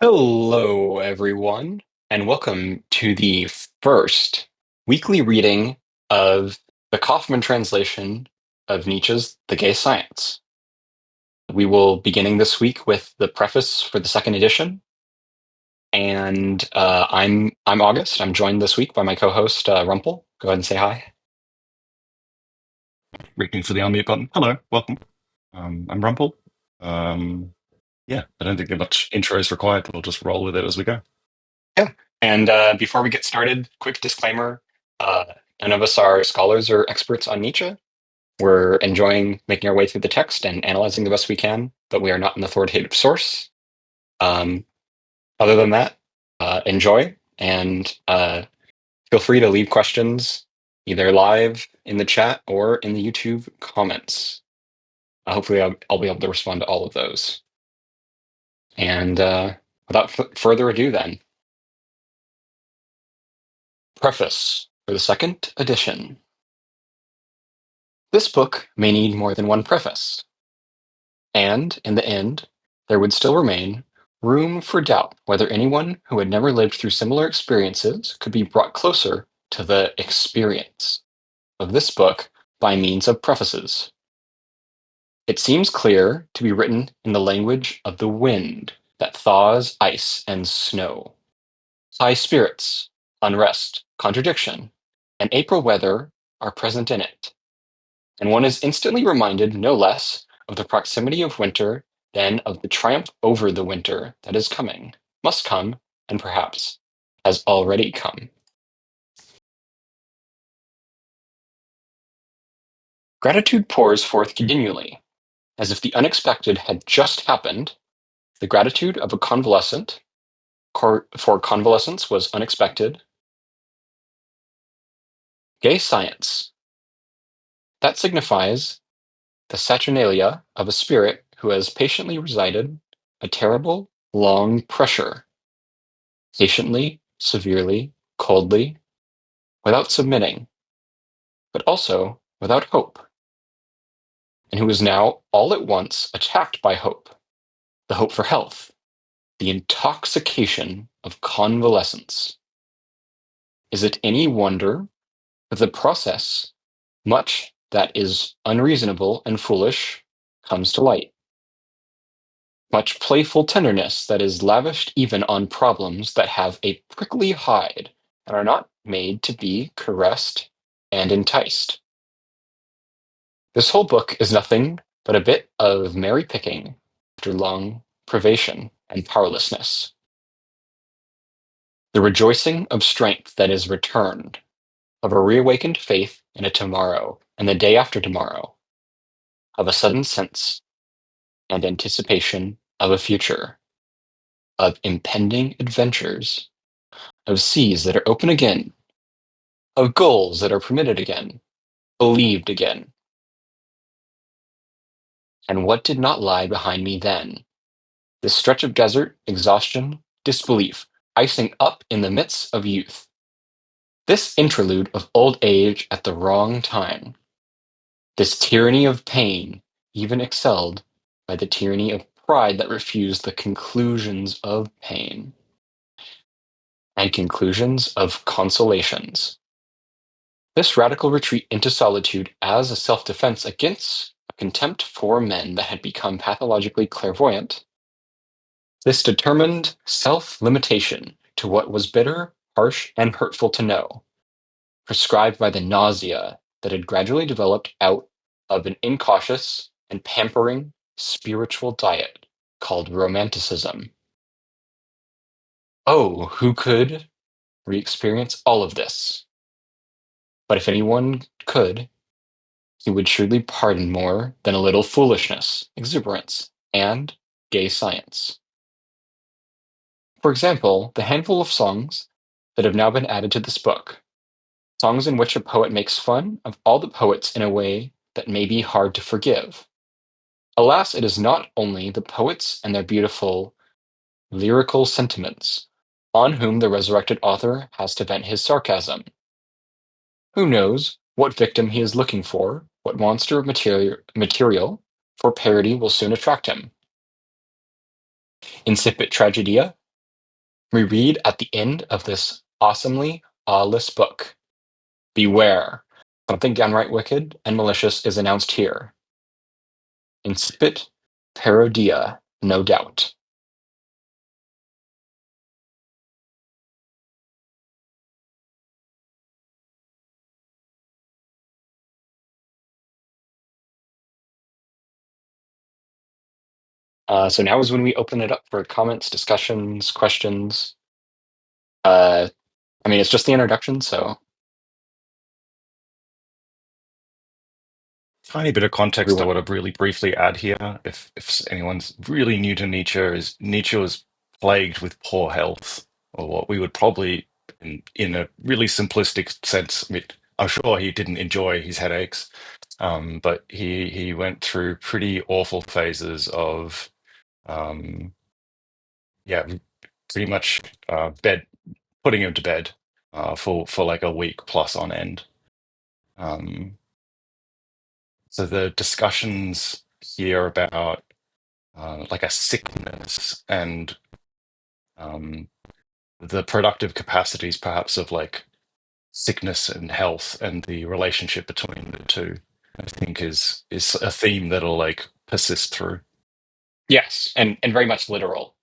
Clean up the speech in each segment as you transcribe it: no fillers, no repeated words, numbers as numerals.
Hello, everyone, and welcome to the first weekly reading of the Kaufman translation of Nietzsche's The Gay Science. We will be beginning this week with the preface for the second edition, and I'm August. I'm joined this week by my co-host Rumpel. Go ahead and say hi. Reaching for the unmute button. Hello, welcome. I'm Rumple. Um, yeah, I don't think that much intro is required. We'll just roll with it as we go. Yeah, and before we get started, quick disclaimer: uh, none of us are scholars or experts on Nietzsche. We're enjoying making our way through the text and analyzing the best we can, but we are not an authoritative source. Um, Other than that, enjoy and feel free to leave questions either live in the chat or in the YouTube comments. Hopefully, I'll be able to respond to all of those. And without further ado, then, preface for the second edition. This book may need more than one preface. And, in the end, there would still remain room for doubt whether anyone who had never lived through similar experiences could be brought closer to the experience of this book by means of prefaces. It seems clear to be written in the language of the wind that thaws ice and snow. High spirits, unrest, contradiction, and April weather are present in it, and one is instantly reminded no less of the proximity of winter than of the triumph over the winter that is coming, must come, and perhaps has already come. Gratitude pours forth continually, as if the unexpected had just happened. The gratitude of a convalescent, for convalescence was unexpected. Gay science. That signifies the saturnalia of a spirit who has patiently resided a terrible, long pressure, patiently, severely, coldly, without submitting, but also without hope, and who is now all at once attacked by hope, the hope for health, the intoxication of convalescence. Is it any wonder that the process, much that is unreasonable and foolish, comes to light? Much playful tenderness that is lavished even on problems that have a prickly hide and are not made to be caressed and enticed. This whole book is nothing but a bit of merry picking after long privation and powerlessness. The rejoicing of strength that is returned, of a reawakened faith in a tomorrow and the day after tomorrow, of a sudden sense and anticipation of a future, of impending adventures, of seas that are open again, of goals that are permitted again, believed again. And what did not lie behind me then? This stretch of desert, exhaustion, disbelief, icing up in the midst of youth. This interlude of old age at the wrong time. This tyranny of pain, even excelled by the tyranny of pride that refused the conclusions of pain and conclusions of consolations. This radical retreat into solitude as a self-defense against a contempt for men that had become pathologically clairvoyant. This determined self-limitation to what was bitter, harsh, and hurtful to know, prescribed by the nausea that had gradually developed out of an incautious and pampering spiritual diet called romanticism. Oh, who could re-experience all of this? But if anyone could, he would surely pardon more than a little foolishness, exuberance, and gay science. For example, the handful of songs that have now been added to this book, songs in which a poet makes fun of all the poets in a way that may be hard to forgive. Alas, it is not only the poets and their beautiful lyrical sentiments on whom the resurrected author has to vent his sarcasm. Who knows what victim he is looking for, what monster of material for parody will soon attract him. Incipit tragedia We read at the end of this awesomely aweless book, beware, something downright wicked and malicious is announced here. Incipit parodia, no doubt. So now is when we open it up for comments, discussions, questions. I mean, it's just the introduction, so Tiny bit of context I everyone. want to really briefly add here, if anyone's really new to Nietzsche, is Nietzsche was plagued with poor health, or what we would probably, in a really simplistic sense, I mean, I'm sure he didn't enjoy his headaches, but he went through pretty awful phases of, yeah, pretty much bed putting him to bed for like a week plus on end. Um, so the discussions here about like a sickness and um, the productive capacities, perhaps, of like sickness and health and the relationship between the two, I think is a theme that'll like persist through. Yes, and very much literal.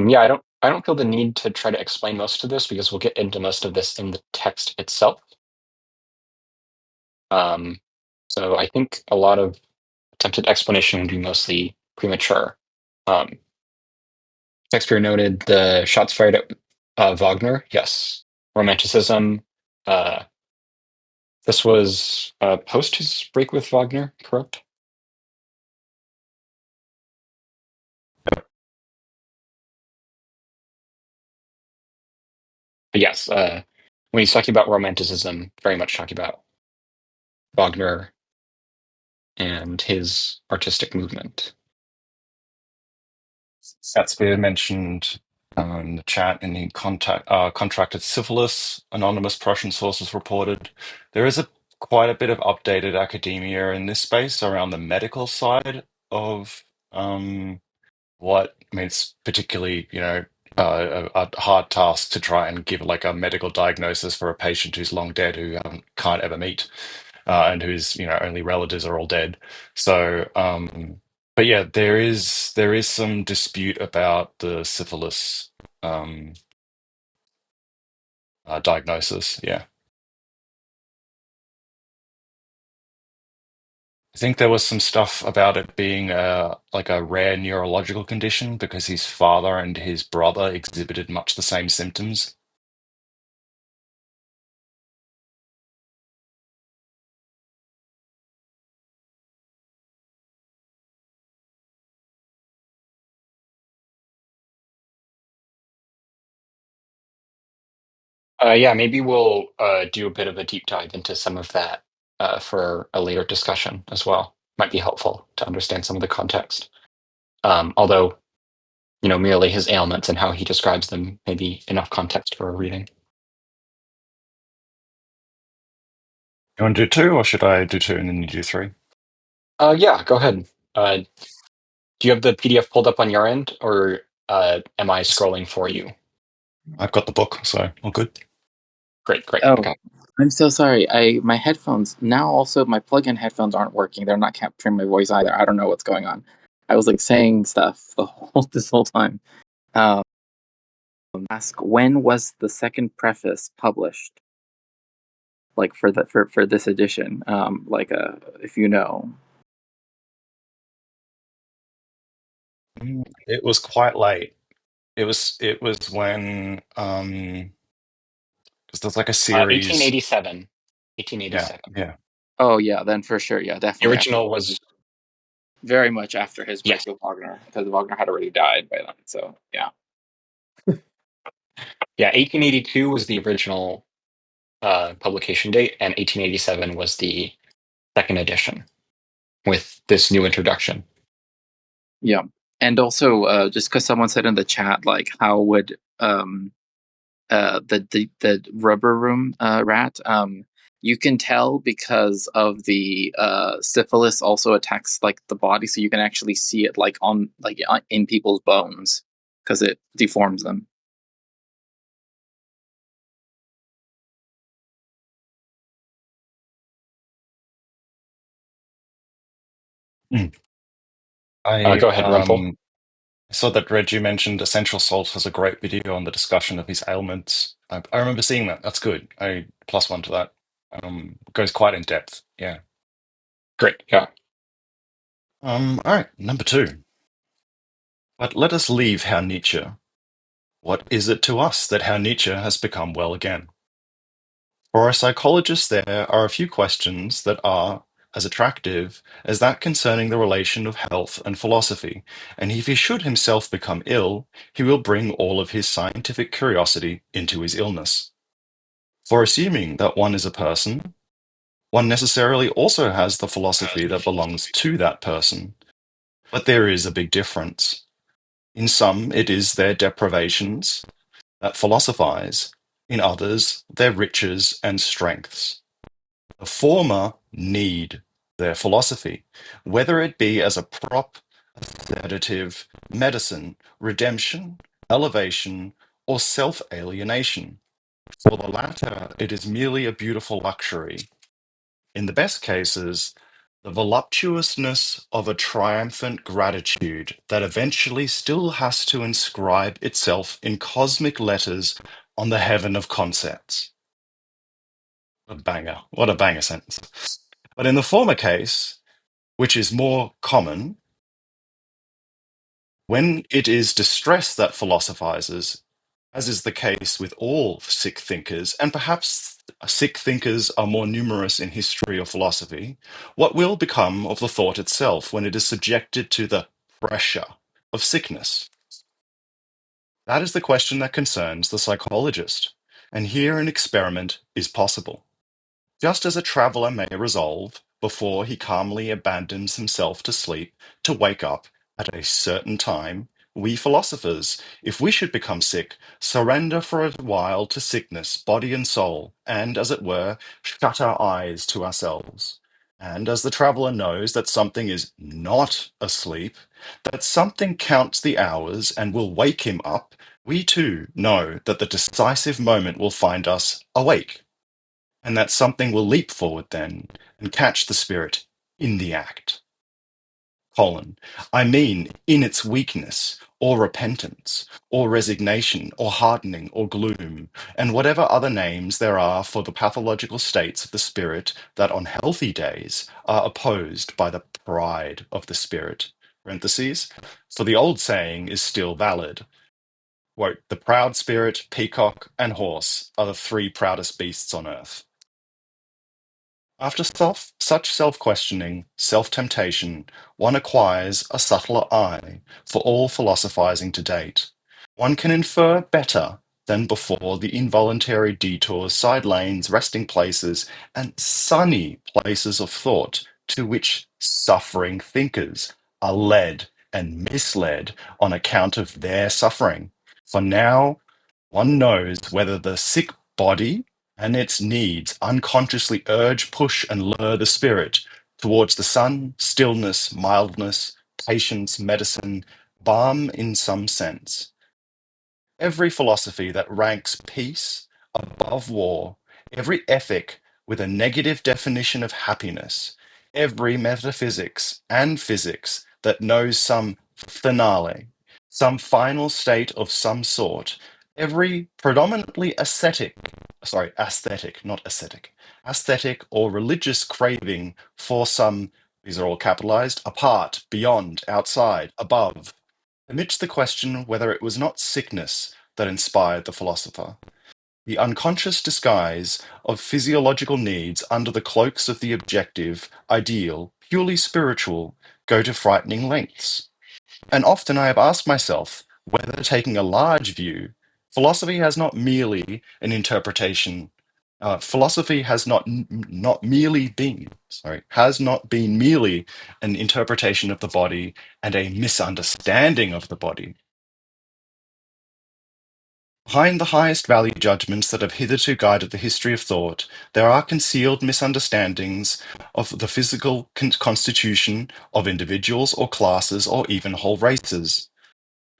Yeah, I don't feel the need to try to explain most of this because we'll get into most of this in the text itself. Um, so I think a lot of attempted explanation would be mostly premature. Um, Shakespeare noted the shots fired at Wagner. Yes, Romanticism. Uh, this was post his break with Wagner, correct? But yes, when he's talking about Romanticism, very much talking about Wagner and his artistic movement. Shakespeare mentioned in the chat, and he contracted syphilis. Anonymous Prussian sources reported there is a quite a bit of updated academia in this space around the medical side of what I mean. It's particularly a hard task to try and give like a medical diagnosis for a patient who's long dead who can't ever meet and whose only relatives are all dead. So, but yeah, there is some dispute about the syphilis um, diagnosis. Yeah, I think there was some stuff about it being like a rare neurological condition because his father and his brother exhibited much the same symptoms. Yeah, maybe we'll do a bit of a deep dive into some of that for a later discussion as well. Might be helpful to understand some of the context. Although, merely his ailments and how he describes them may be enough context for a reading. You want to do two, or should I do two and then you do three? Yeah, go ahead. Do you have the PDF pulled up on your end, or am I Yes. scrolling for you? I've got the book, so all good. Great, great. Oh, Okay. I'm so sorry. My headphones now also my plug-in headphones aren't working. They're not capturing my voice either. I don't know what's going on. I was like saying stuff this whole time. Um, ask when was the second preface published? Like for this edition. If you know. It was quite late. It was when 'cause there's like a series. 1887. Yeah, 1887. yeah. Oh yeah, then for sure, yeah, The definitely after original was, very much after his break yes. with Wagner, because Wagner had already died by then. So yeah. Yeah, 1882 was the original publication date, and 1887 was the second edition with this new introduction. Yeah. And also, just because someone said in the chat, like, how would the rubber room rat? You can tell because of the syphilis also attacks like the body, so you can actually see it like on like in people's bones because it deforms them. Mm. I Go ahead, Rumpel. saw that Reggie mentioned Essential Salt has a great video on the discussion of his ailments. I remember seeing that. That's good. I plus one to that. Goes quite in depth. Yeah. Great. Yeah. All right, number two. But let us leave Herr Nietzsche. What is it to us that Herr Nietzsche has become well again? For a psychologist, there are a few questions that are as attractive as that concerning the relation of health and philosophy, and if he should himself become ill, he will bring all of his scientific curiosity into his illness. For assuming that one is a person, one necessarily also has the philosophy that belongs to that person. But there is a big difference. In some, it is their deprivations that philosophize, in others, their riches and strengths. The former need their philosophy, whether it be as a prop, sedative, medicine, redemption, elevation, or self alienation. For the latter, it is merely a beautiful luxury. In the best cases, the voluptuousness of a triumphant gratitude that eventually still has to inscribe itself in cosmic letters on the heaven of concepts. A banger. What a banger sentence. But in the former case, which is more common, when it is distress that philosophizes, as is the case with all sick thinkers, and perhaps sick thinkers are more numerous in history or philosophy, what will become of the thought itself when it is subjected to the pressure of sickness? That is the question that concerns the psychologist, and here an experiment is possible. Just as a traveller may resolve, before he calmly abandons himself to sleep, to wake up at a certain time, we philosophers, if we should become sick, surrender for a while to sickness, body and soul, and, as it were, shut our eyes to ourselves. And as the traveller knows that something is not asleep, that something counts the hours and will wake him up, we too know that the decisive moment will find us awake, and that something will leap forward then and catch the spirit in the act. I mean, in its weakness, or repentance, or resignation, or hardening, or gloom, and whatever other names there are for the pathological states of the spirit that on healthy days are opposed by the pride of the spirit. Parentheses, for the old saying is still valid. Quote, the proud spirit, peacock, and horse are the three proudest beasts on earth. After such self-questioning, self-temptation, one acquires a subtler eye for all philosophizing to date. One can infer better than before the involuntary detours, side lanes, resting places, and sunny places of thought to which suffering thinkers are led and misled on account of their suffering. For now, one knows whether the sick body and its needs unconsciously urge, push, and lure the spirit towards the sun, stillness, mildness, patience, medicine, balm in some sense. Every philosophy that ranks peace above war, every ethic with a negative definition of happiness, every metaphysics and physics that knows some finale, some final state of some sort, every predominantly aesthetic, not ascetic, aesthetic or religious craving for some, these are all capitalized, apart, beyond, outside, above, amidst the question whether it was not sickness that inspired the philosopher. The unconscious disguise of physiological needs under the cloaks of the objective, ideal, purely spiritual, go to frightening lengths. And often I have asked myself whether, taking a large view, philosophy has not merely an interpretation Philosophy has not been merely an interpretation of the body and a misunderstanding of the body. Behind the highest value judgments that have hitherto guided the history of thought, there are concealed misunderstandings of the physical constitution of individuals or classes or even whole races.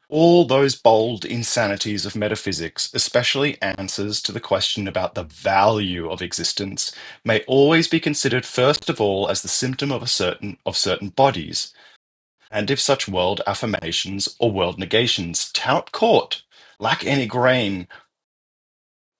All those bold insanities of metaphysics, especially answers to the question about the value of existence, may always be considered first of all as the symptom of certain bodies, and if such world affirmations or world negations tout court, lack any grain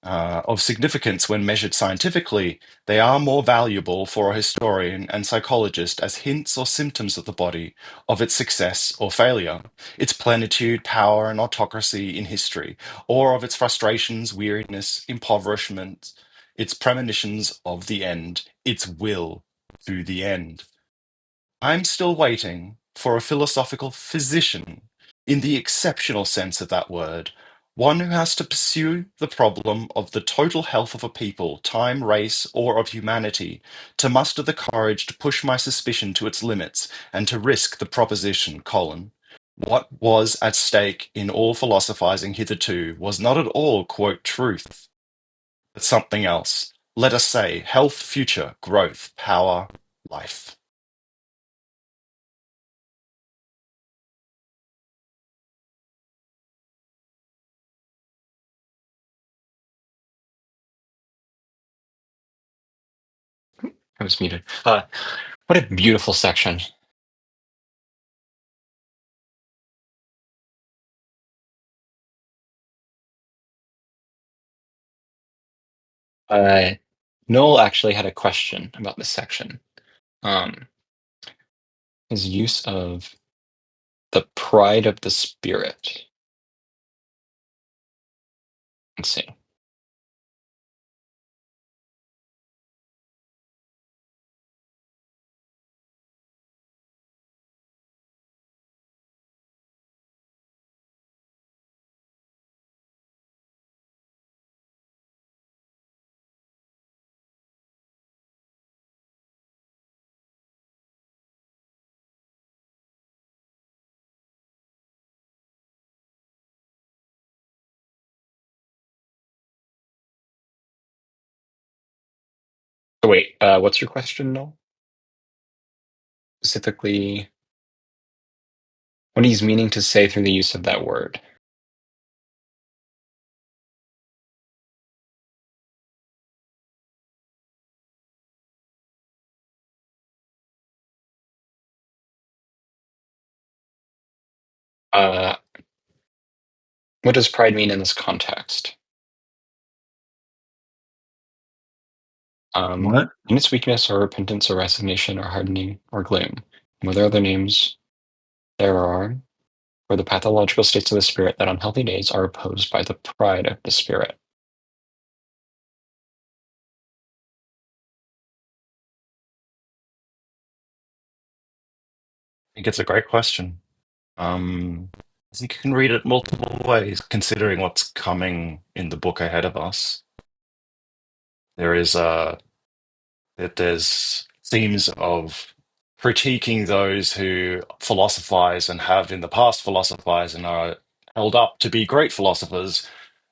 of significance when measured scientifically, they are more valuable for a historian and psychologist as hints or symptoms of the body, of its success or failure, its plenitude, power, and autocracy in history, or of its frustrations, weariness, impoverishment, its premonitions of the end, its will to the end. I'm still waiting for a philosophical physician, in the exceptional sense of that word, one who has to pursue the problem of the total health of a people, time, race, or of humanity, to muster the courage to push my suspicion to its limits and to risk the proposition, what was at stake in all philosophizing hitherto was not at all, quote, truth, but something else. Let us say health, future, growth, power, life. I was muted. What a beautiful section. Uh, Noel actually had a question about this section. Um, his use of the pride of the spirit. Let's see. So wait, what's your question, Noel? Specifically, what he's meaning to say through the use of that word. Uh, what does pride mean in this context? What? In its weakness or repentance or resignation or hardening or gloom, and whether other names there are, or the pathological states of the spirit that on healthy days are opposed by the pride of the spirit. I think it's a great question. I think you can read it multiple ways, considering what's coming in the book ahead of us. There's themes of critiquing those who philosophize and have in the past philosophized and are held up to be great philosophers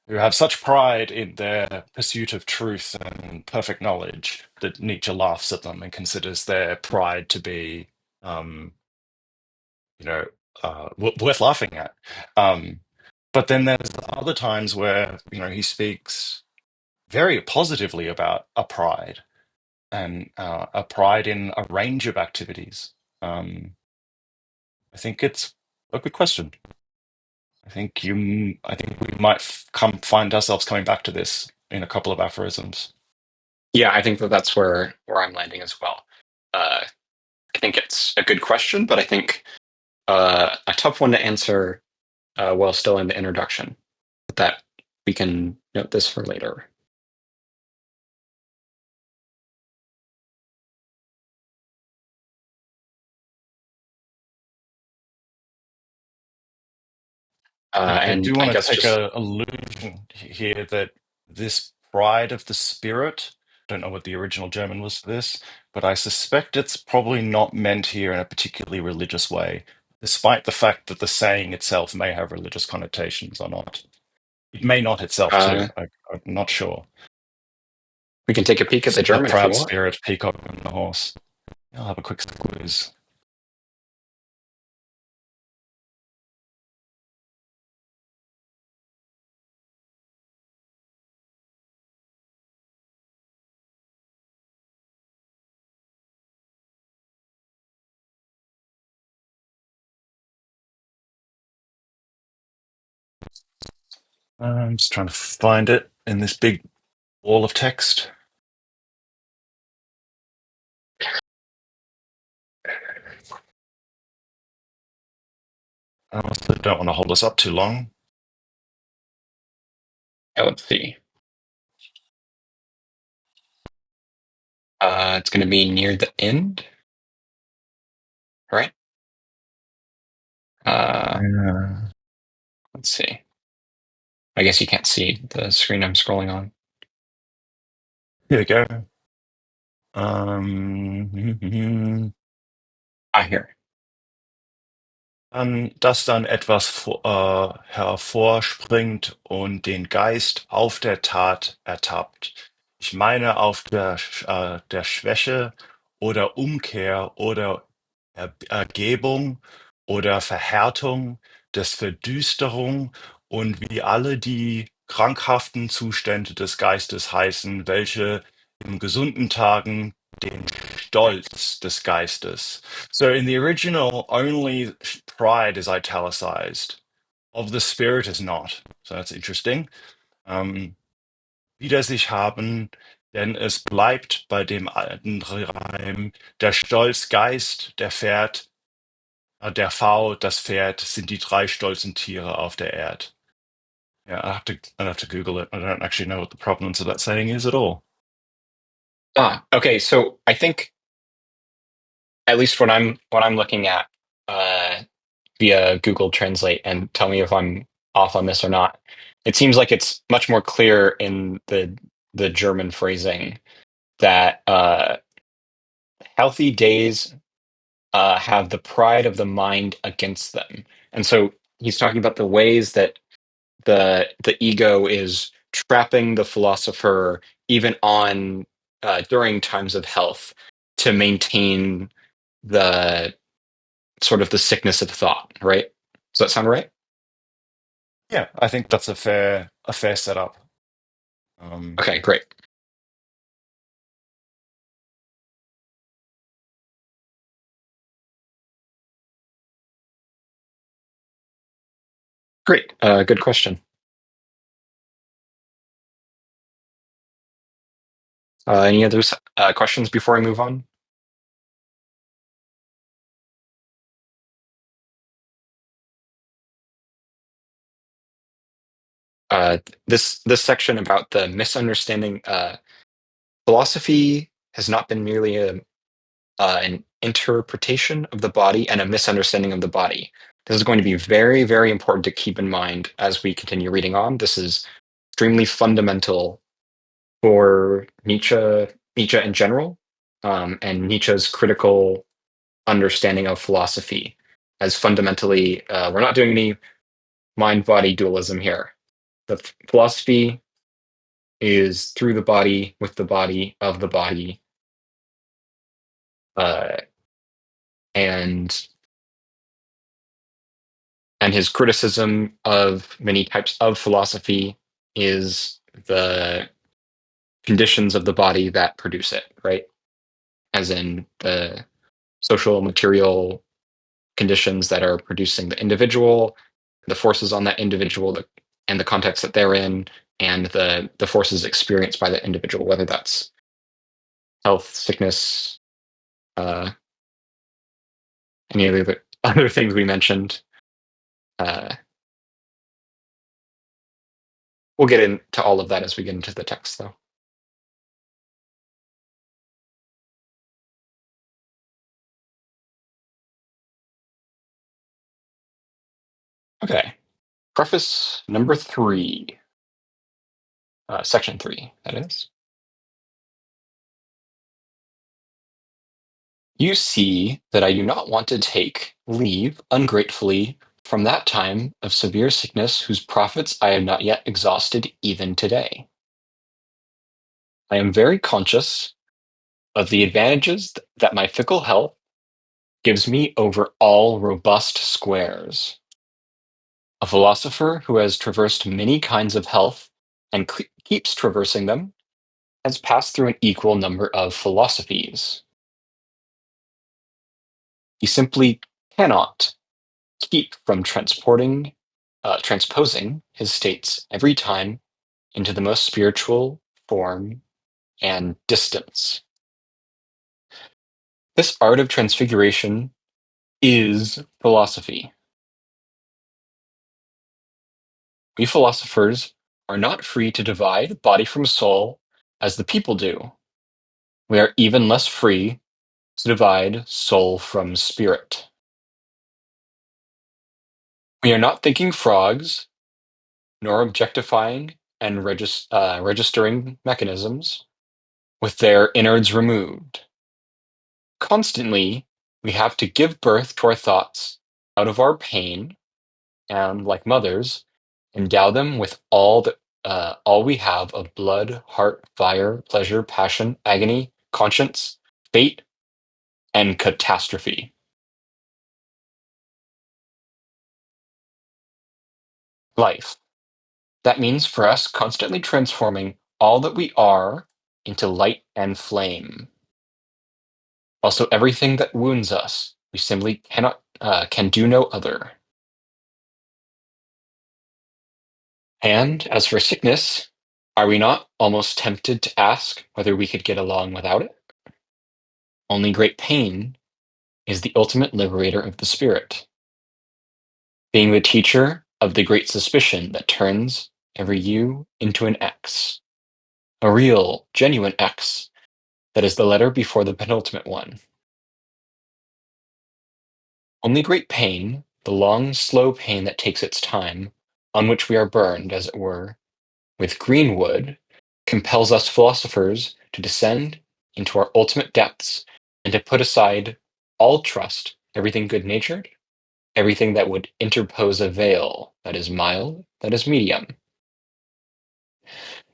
who have such pride in their pursuit of truth and perfect knowledge that Nietzsche laughs at them and considers their pride to be, um, you know, worth laughing at. But then there's other times where, he speaks very positively about a pride and a pride in a range of activities. I think it's a good question. I think we might come find ourselves coming back to this in a couple of aphorisms. Yeah, I think that that's where I'm landing as well. I think it's a good question, but I think a tough one to answer while still in the introduction. But that we can note this for later. I And do I want to guess take just a allusion here that this pride of the spirit. I don't know what the original German was for this, but I suspect it's probably not meant here in a particularly religious way, despite the fact that the saying itself may have religious connotations or not. It may not itself Uh, too. I'm not sure. we can take a peek at the A German if you proud want. spirit, peacock, and a horse. I'll have a quick quiz. I'm just trying to find it in this big wall of text. I also don't want to hold us up too long. Let's see. It's going to be near the end, right? Yeah. Let's see. I guess you can't see the screen I'm scrolling on. Here we go. Um, Here. Dass dann etwas hervorspringt und den Geist auf der Tat ertappt. Ich meine auf der Schwäche oder Umkehr oder Ergebung oder Verhärtung, des Verdüsterung und wie alle die krankhaften Zustände des Geistes heißen, welche in gesunden Tagen den Stolz des Geistes. So in the original, only pride is italicized. Of the spirit is not. So that's interesting. Wider sich haben, denn es bleibt bei dem alten Reim, der Stolz Geist, der Pferd, der V, das Pferd sind die drei stolzen Tiere auf der Erde. Yeah, I'd have to Google it. I don't actually know what the provenance of that saying is at all. Okay. So I think at least what I'm looking at via Google Translate, and tell me if I'm off on this or not. It seems like it's much more clear in the German phrasing that healthy days have the pride of the mind against them, and so he's talking about the ways that the ego is trapping the philosopher even on during times of health to maintain the sort of the sickness of thought, right? Does that sound right? Yeah, I think that's a fair setup. Okay, great. Great. Good question. Any other questions before I move on? This section about the misunderstanding philosophy has not been merely an interpretation of the body and a misunderstanding of the body. This is going to be very, very important to keep in mind as we continue reading on. This is extremely fundamental for Nietzsche in general, and Nietzsche's critical understanding of philosophy. As fundamentally, we're not doing any mind-body dualism here. The philosophy is through the body, with the body, of the body, uh, and his criticism of many types of philosophy is the conditions of the body that produce it, right? As in the social, material conditions that are producing the individual, the forces on that individual, and the context that they're in, and the forces experienced by the individual, whether that's health, sickness, uh, any of the other things we mentioned. Uh, we'll get into all of that as we get into the text, though. Okay. Preface number 3. Section 3, that is. You see that I do not want to take leave ungratefully from that time of severe sickness whose profits I have not yet exhausted even today. I am very conscious of the advantages that my fickle health gives me over all robust squares. A philosopher who has traversed many kinds of health and keeps traversing them has passed through an equal number of philosophies. He simply cannot keep from transposing his states every time into the most spiritual form and distance. This art of transfiguration is philosophy. We philosophers are not free to divide body from soul as the people do. We are even less free to divide soul from spirit. We are not thinking frogs, nor objectifying and registering mechanisms with their innards removed. Constantly, we have to give birth to our thoughts out of our pain and, like mothers, endow them with all we have of blood, heart, fire, pleasure, passion, agony, conscience, fate, and catastrophe. Life. That means for us constantly transforming all that we are into light and flame. Also, everything that wounds us, we simply can do no other. And as for sickness, are we not almost tempted to ask whether we could get along without it? Only great pain is the ultimate liberator of the spirit, being the teacher of the great suspicion that turns every U into an X, a real, genuine X that is the letter before the penultimate one. Only great pain, the long, slow pain that takes its time, on which we are burned, as it were, with green wood, compels us philosophers to descend into our ultimate depths and to put aside all trust, everything good natured, everything that would interpose a veil that is mild, that is medium.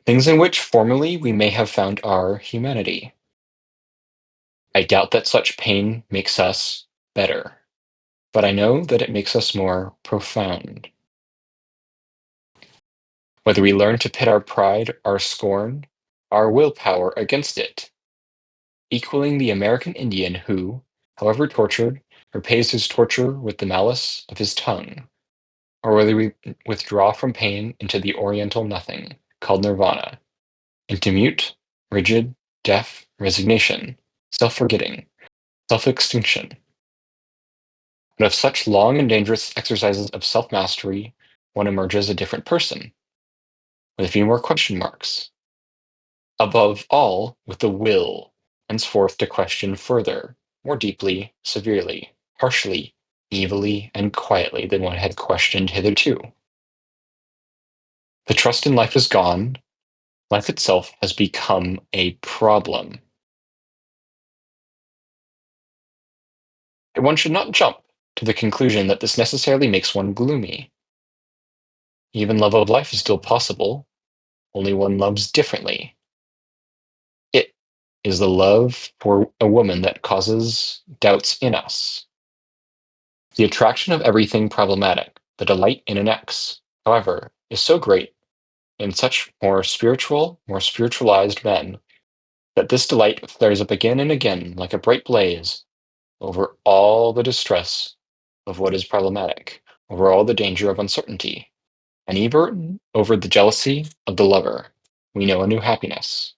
Things in which formerly we may have found our humanity. I doubt that such pain makes us better, but I know that it makes us more profound. Whether we learn to pit our pride, our scorn, our willpower against it, equaling the American Indian who, however tortured, repays his torture with the malice of his tongue, or whether we withdraw from pain into the oriental nothing, called nirvana, into mute, rigid, deaf resignation, self-forgetting, self-extinction. But of such long and dangerous exercises of self-mastery, one emerges a different person, with a few more question marks. Above all, with the will, henceforth to question further, more deeply, severely, harshly, evilly, and quietly than one had questioned hitherto. The trust in life is gone. Life itself has become a problem. One should not jump to the conclusion that this necessarily makes one gloomy. Even love of life is still possible, only one loves differently. It is the love for a woman that causes doubts in us. The attraction of everything problematic, the delight in an X, however, is so great in such more spiritual, more spiritualized men that this delight flares up again and again like a bright blaze over all the distress of what is problematic, over all the danger of uncertainty, and even over the jealousy of the lover. We know a new happiness.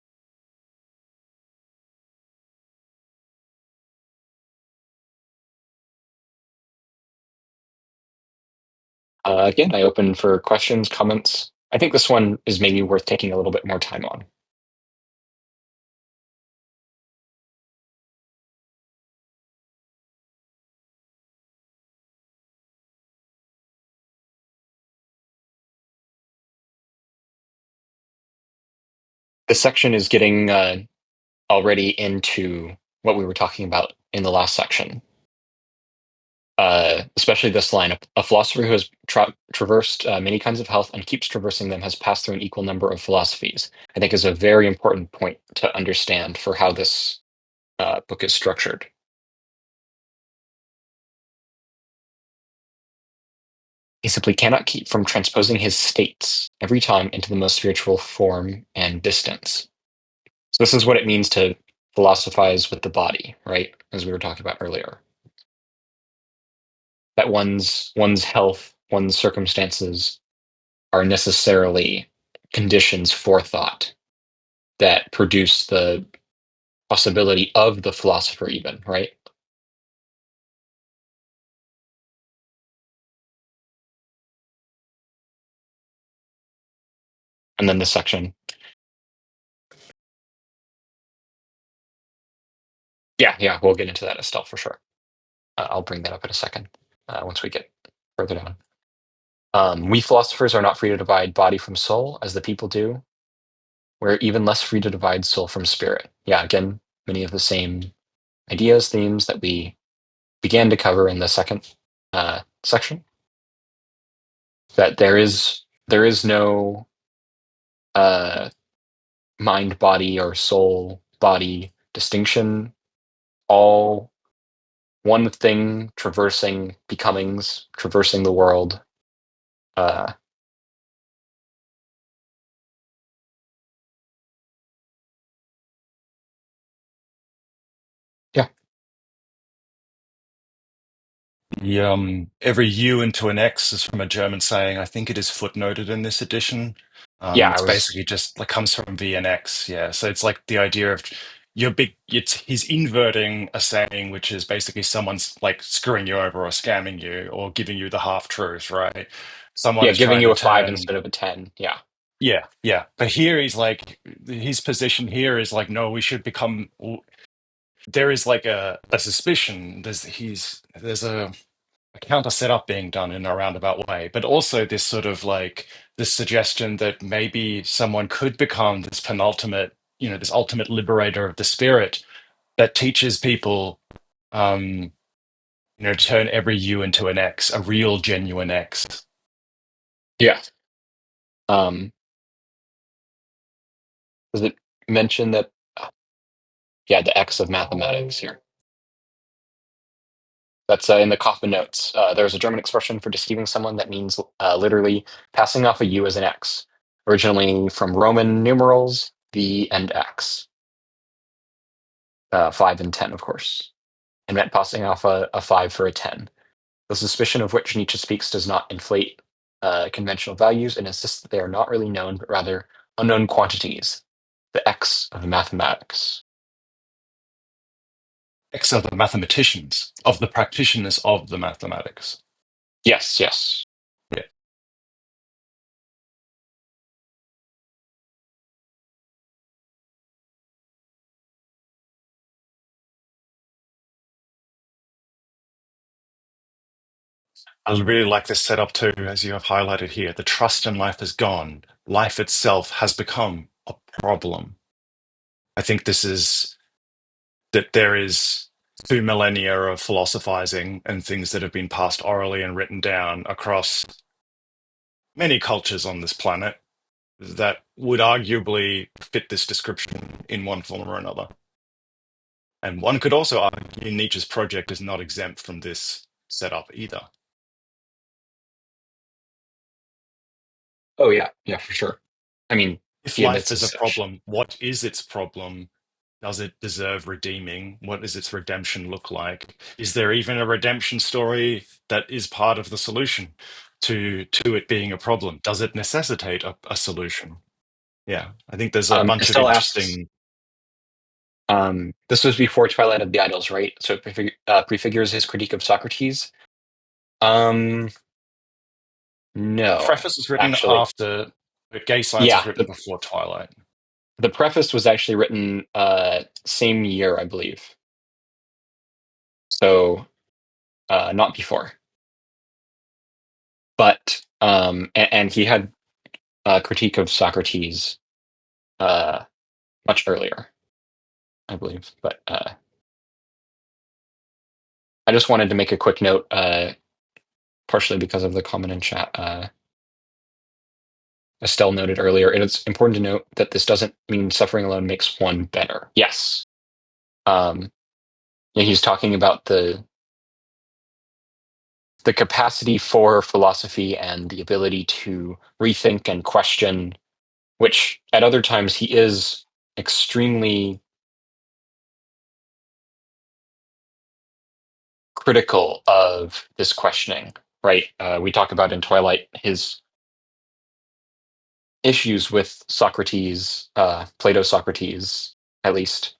Again, I open for questions, comments. I think this one is maybe worth taking a little bit more time on. This section is getting already into what we were talking about in the last section. Especially this line: a philosopher who has traversed many kinds of health and keeps traversing them has passed through an equal number of philosophies. I think is a very important point to understand for how this book is structured. He simply cannot keep from transposing his states every time into the most spiritual form and distance. So this is what it means to philosophize with the body, right? As we were talking about earlier. That one's health, one's circumstances are necessarily conditions for thought that produce the possibility of the philosopher even, right? And then this section. Yeah, we'll get into that as Estelle for sure. I'll bring that up in a second once we get further down. We philosophers are not free to divide body from soul as the people do. We're even less free to divide soul from spirit. Yeah, again, many of the same ideas, themes that we began to cover in the second section. That there is no mind body or soul body distinction. All one thing traversing becomings, traversing the world. Uh, yeah, Every U into an X is from a German saying. I think it is footnoted in this edition. yeah. I It's was basically just like comes from V and X. Yeah. So it's like the idea of he's inverting a saying, which is basically someone's like screwing you over or scamming you or giving you the half truth, right? Someone yeah is giving trying you to a 5 turn. instead of a 10. Yeah, Yeah, yeah. But here he's like, his position here is like, no, we should become. There is like a suspicion. There's a counter setup being done in a roundabout way, but also this sort of like this suggestion that maybe someone could become this penultimate, this ultimate liberator of the spirit that teaches people, um, to turn every U into an X, a real, genuine X. yeah. Um, does it mention that? Yeah, the X of mathematics here. That's in the Kaufman notes. There's a German expression for deceiving someone that means literally passing off a U as an X, originally from Roman numerals V and X, 5 and 10, of course, and meant passing off a 5 for a 10. The suspicion of which Nietzsche speaks does not inflate conventional values and insists that they are not really known, but rather unknown quantities, the X of mathematics. X of the mathematicians, of the practitioners of the mathematics. Yes, yes. Yeah. I really like this setup too, as you have highlighted here. The trust in life is gone. Life itself has become a problem. I think this is that there is 2 millennia of philosophizing and things that have been passed orally and written down across many cultures on this planet that would arguably fit this description in one form or another. And one could also argue Nietzsche's project is not exempt from this setup either. Oh yeah, for sure. I mean, If he life admits is as a such. problem, what is its problem? Does it deserve redeeming? What does its redemption look like? Is there even a redemption story that is part of the solution to it being a problem? Does it necessitate a solution? Yeah, I think there's a bunch of Estelle asks, interesting. this was before Twilight of the Idols, right? So it prefigures his critique of Socrates. Um, no, Preface was written actually. after, but Gay Science was Yeah, written before Twilight. the preface was actually written same year, I believe. So not before. But and he had a critique of Socrates much earlier, I believe. But I just wanted to make a quick note, partially because of the comment in chat. Estelle noted earlier, and it's important to note that this doesn't mean suffering alone makes one better. Yes. Yeah, he's talking about the capacity for philosophy and the ability to rethink and question, which at other times he is extremely critical of this questioning, right? We talk about in Twilight his issues with Socrates, Plato Socrates, at least,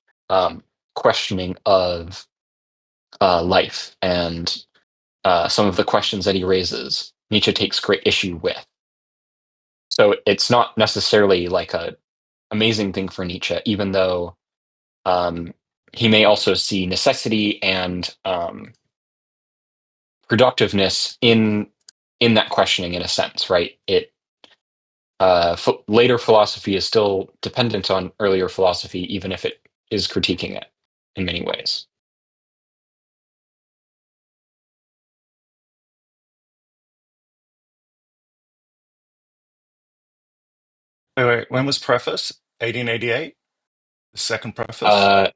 questioning of life and some of the questions that he raises. Nietzsche takes great issue with. So it's not necessarily like a amazing thing for Nietzsche, even though um, he may also see necessity and productiveness in that questioning in a sense, right? Later philosophy is still dependent on earlier philosophy, even if it is critiquing it in many ways. Wait, when was preface? 1888? The second preface? Uh,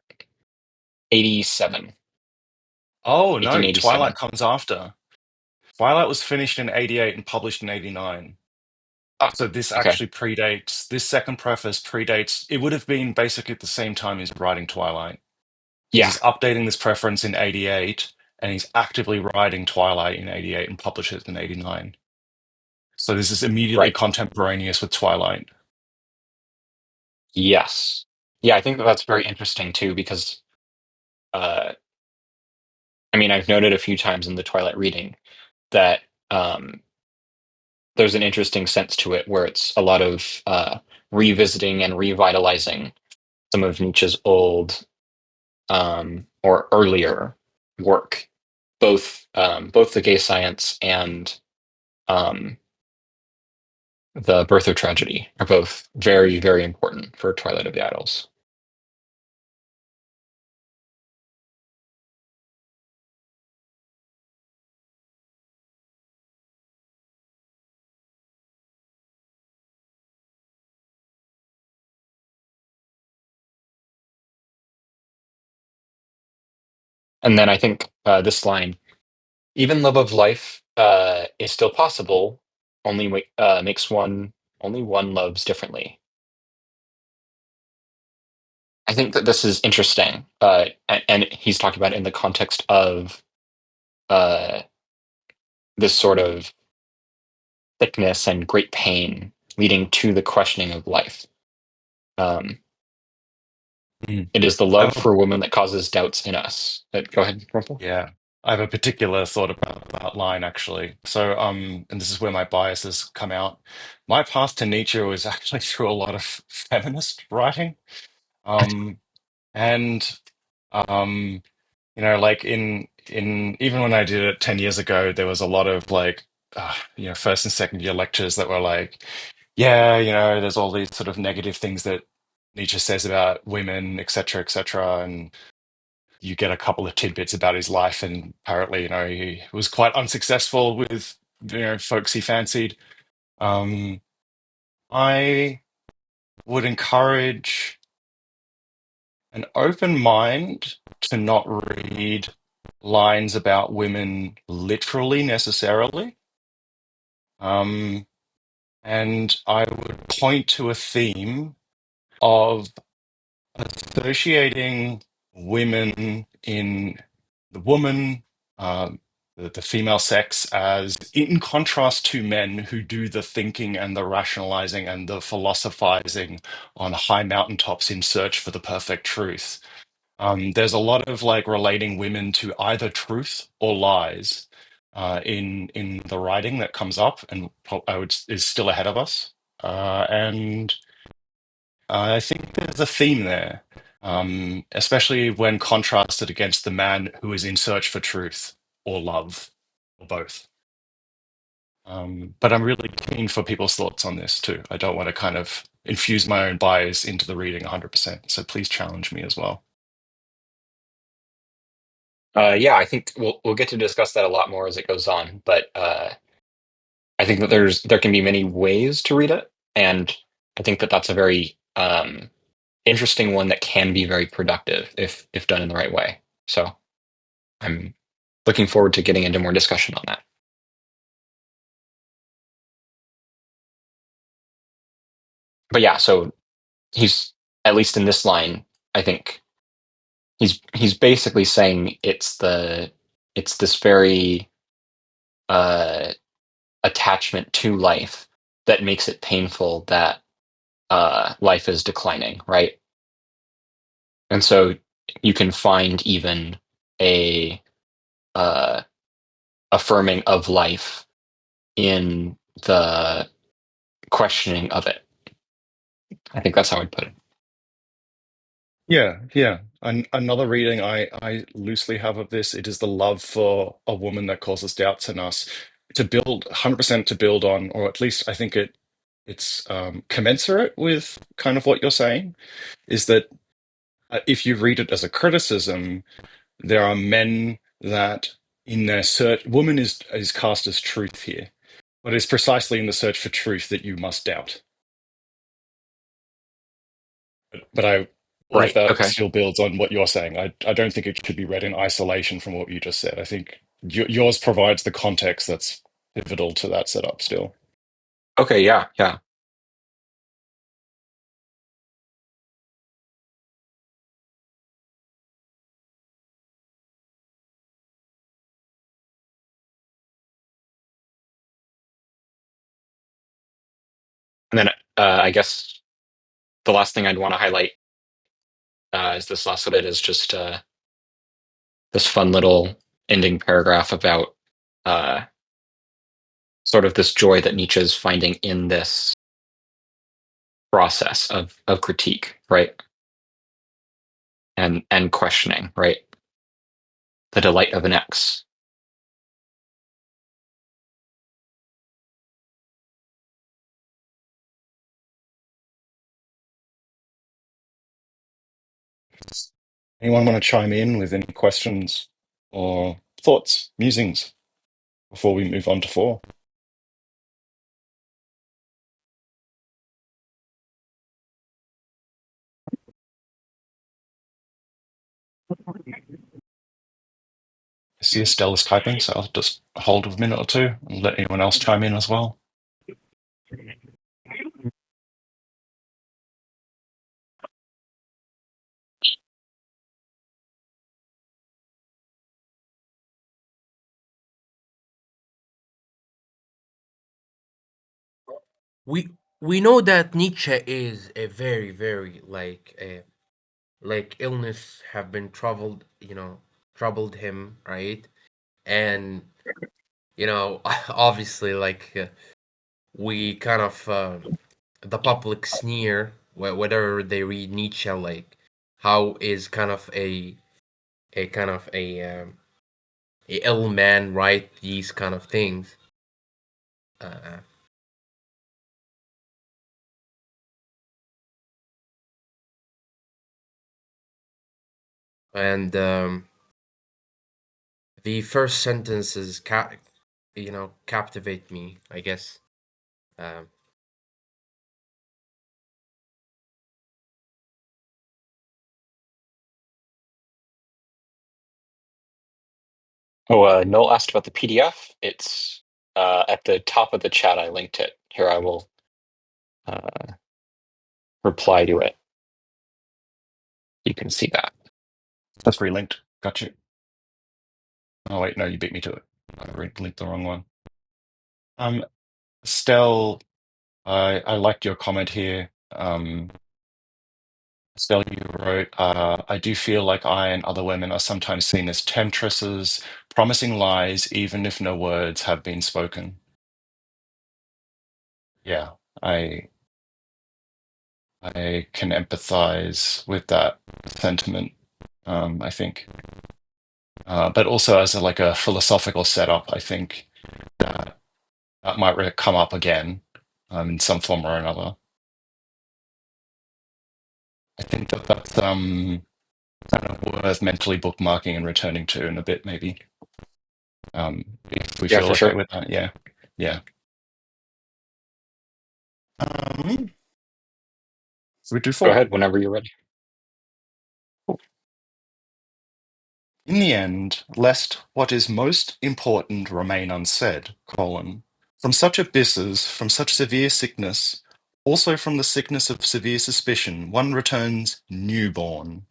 87, Oh no, Twilight 1887. comes after. Twilight was finished in 88 and published in 89. Oh, So this okay. actually predates, this second preface predates, it would have been basically at the same time as writing Twilight. Because Yeah, he's updating this preference in 88 and he's actively writing Twilight in 88 and publishes it in 89. So this is immediately right. contemporaneous with Twilight. Yes. Yeah, I think that that's very interesting too, because uh, I mean, I've noted a few times in the Twilight reading that um, there's an interesting sense to it where it's a lot of revisiting and revitalizing some of Nietzsche's old or earlier work, both the gay science and um, the birth of tragedy are both very, very important for Twilight of the Idols. And then I think this line, even love of life is still possible, makes one, only one loves differently. I think that this is interesting, and he's talking about it in the context of uh, this sort of thickness and great pain leading to the questioning of life. Um, Mm. it is the I love have a, for a woman that causes doubts in us. Go ahead, Rumpel. yeah, I have a particular thought about that line actually. So, and this is where my biases come out. My path to Nietzsche was actually through a lot of feminist writing. Um, and um, like in even when I did it 10 years ago, there was a lot of like first and second year lectures that were like, yeah, there's all these sort of negative things that Nietzsche says about women, et cetera, and you get a couple of tidbits about his life, and apparently, he was quite unsuccessful with folks he fancied. Um, I would encourage an open mind to not read lines about women literally necessarily. Um, and I would point to a theme of associating women in the woman, um, the female sex, as in contrast to men who do the thinking and the rationalizing and the philosophizing on high mountaintops in search for the perfect truth. There's a lot of like relating women to either truth or lies in the writing that comes up, and I would is still ahead of us. And I think there's a theme there, especially when contrasted against the man who is in search for truth or love or both. But I'm really keen for people's thoughts on this too. I don't want to kind of infuse my own bias into the reading 100%. So please challenge me as well. Yeah, I think we'll get to discuss that a lot more as it goes on, but I think that there can be many ways to read it, and I think that that's a very interesting one that can be very productive if done in the right way. So I'm looking forward to getting into more discussion on that. But yeah, so he's at least in this line, I think he's basically saying it's this very uh, attachment to life that makes it painful that life is declining, right? And so you can find even a uh, affirming of life in the questioning of it. I think that's how I'd put it. Yeah, yeah. Another reading I loosely have of this, it is the love for a woman that causes doubts in us. To build 100% to build on, or at least I think it's commensurate with kind of what you're saying, is that if you read it as a criticism, there are men that in their search, woman is cast as truth here, but it's precisely in the search for truth that you must doubt. But I wonder if Right. that Okay. still builds on what you're saying. I don't think it should be read in isolation from what you just said. I think yours provides the context that's pivotal to that setup still. Okay. Yeah. Yeah. And then I guess the last thing I'd want to highlight is this last bit is just this fun little ending paragraph about uh, sort of this joy that Nietzsche is finding in this process of critique, right? And questioning, right? The delight of an X. Anyone want to chime in with any questions or thoughts, musings before we move on to four? I see Estelle is typing, so I'll just hold a minute or two and let anyone else chime in as well. we we know that Nietzsche is a very very like illness have been troubled him, right? And obviously we kind of the public sneer whether they read Nietzsche, like how is kind of a kind of a ill man write these kind of things. uh, and the first sentences captivate me, I guess. um, Oh, Noel asked about the PDF. It's at the top of the chat. I linked it. Here, I will uh, reply to it. You can see that. That's relinked. Got you. Oh wait, no, you beat me to it. I linked the wrong one. Stell, I liked your comment here. Stell, you wrote, I do feel like I and other women are sometimes seen as temptresses, promising lies even if no words have been spoken. Yeah, I I can empathize with that sentiment, I think. But also as like a philosophical setup, I think that that might come up again in some form or another. I think that's kind of worth mentally bookmarking and returning to in a bit, maybe. If we Yeah, feel for okay sure. with that, yeah, yeah. Um, we do Go four. ahead whenever you're ready. In the end, lest what is most important remain unsaid, from such abysses, from such severe sickness, also from the sickness of severe suspicion, one returns newborn,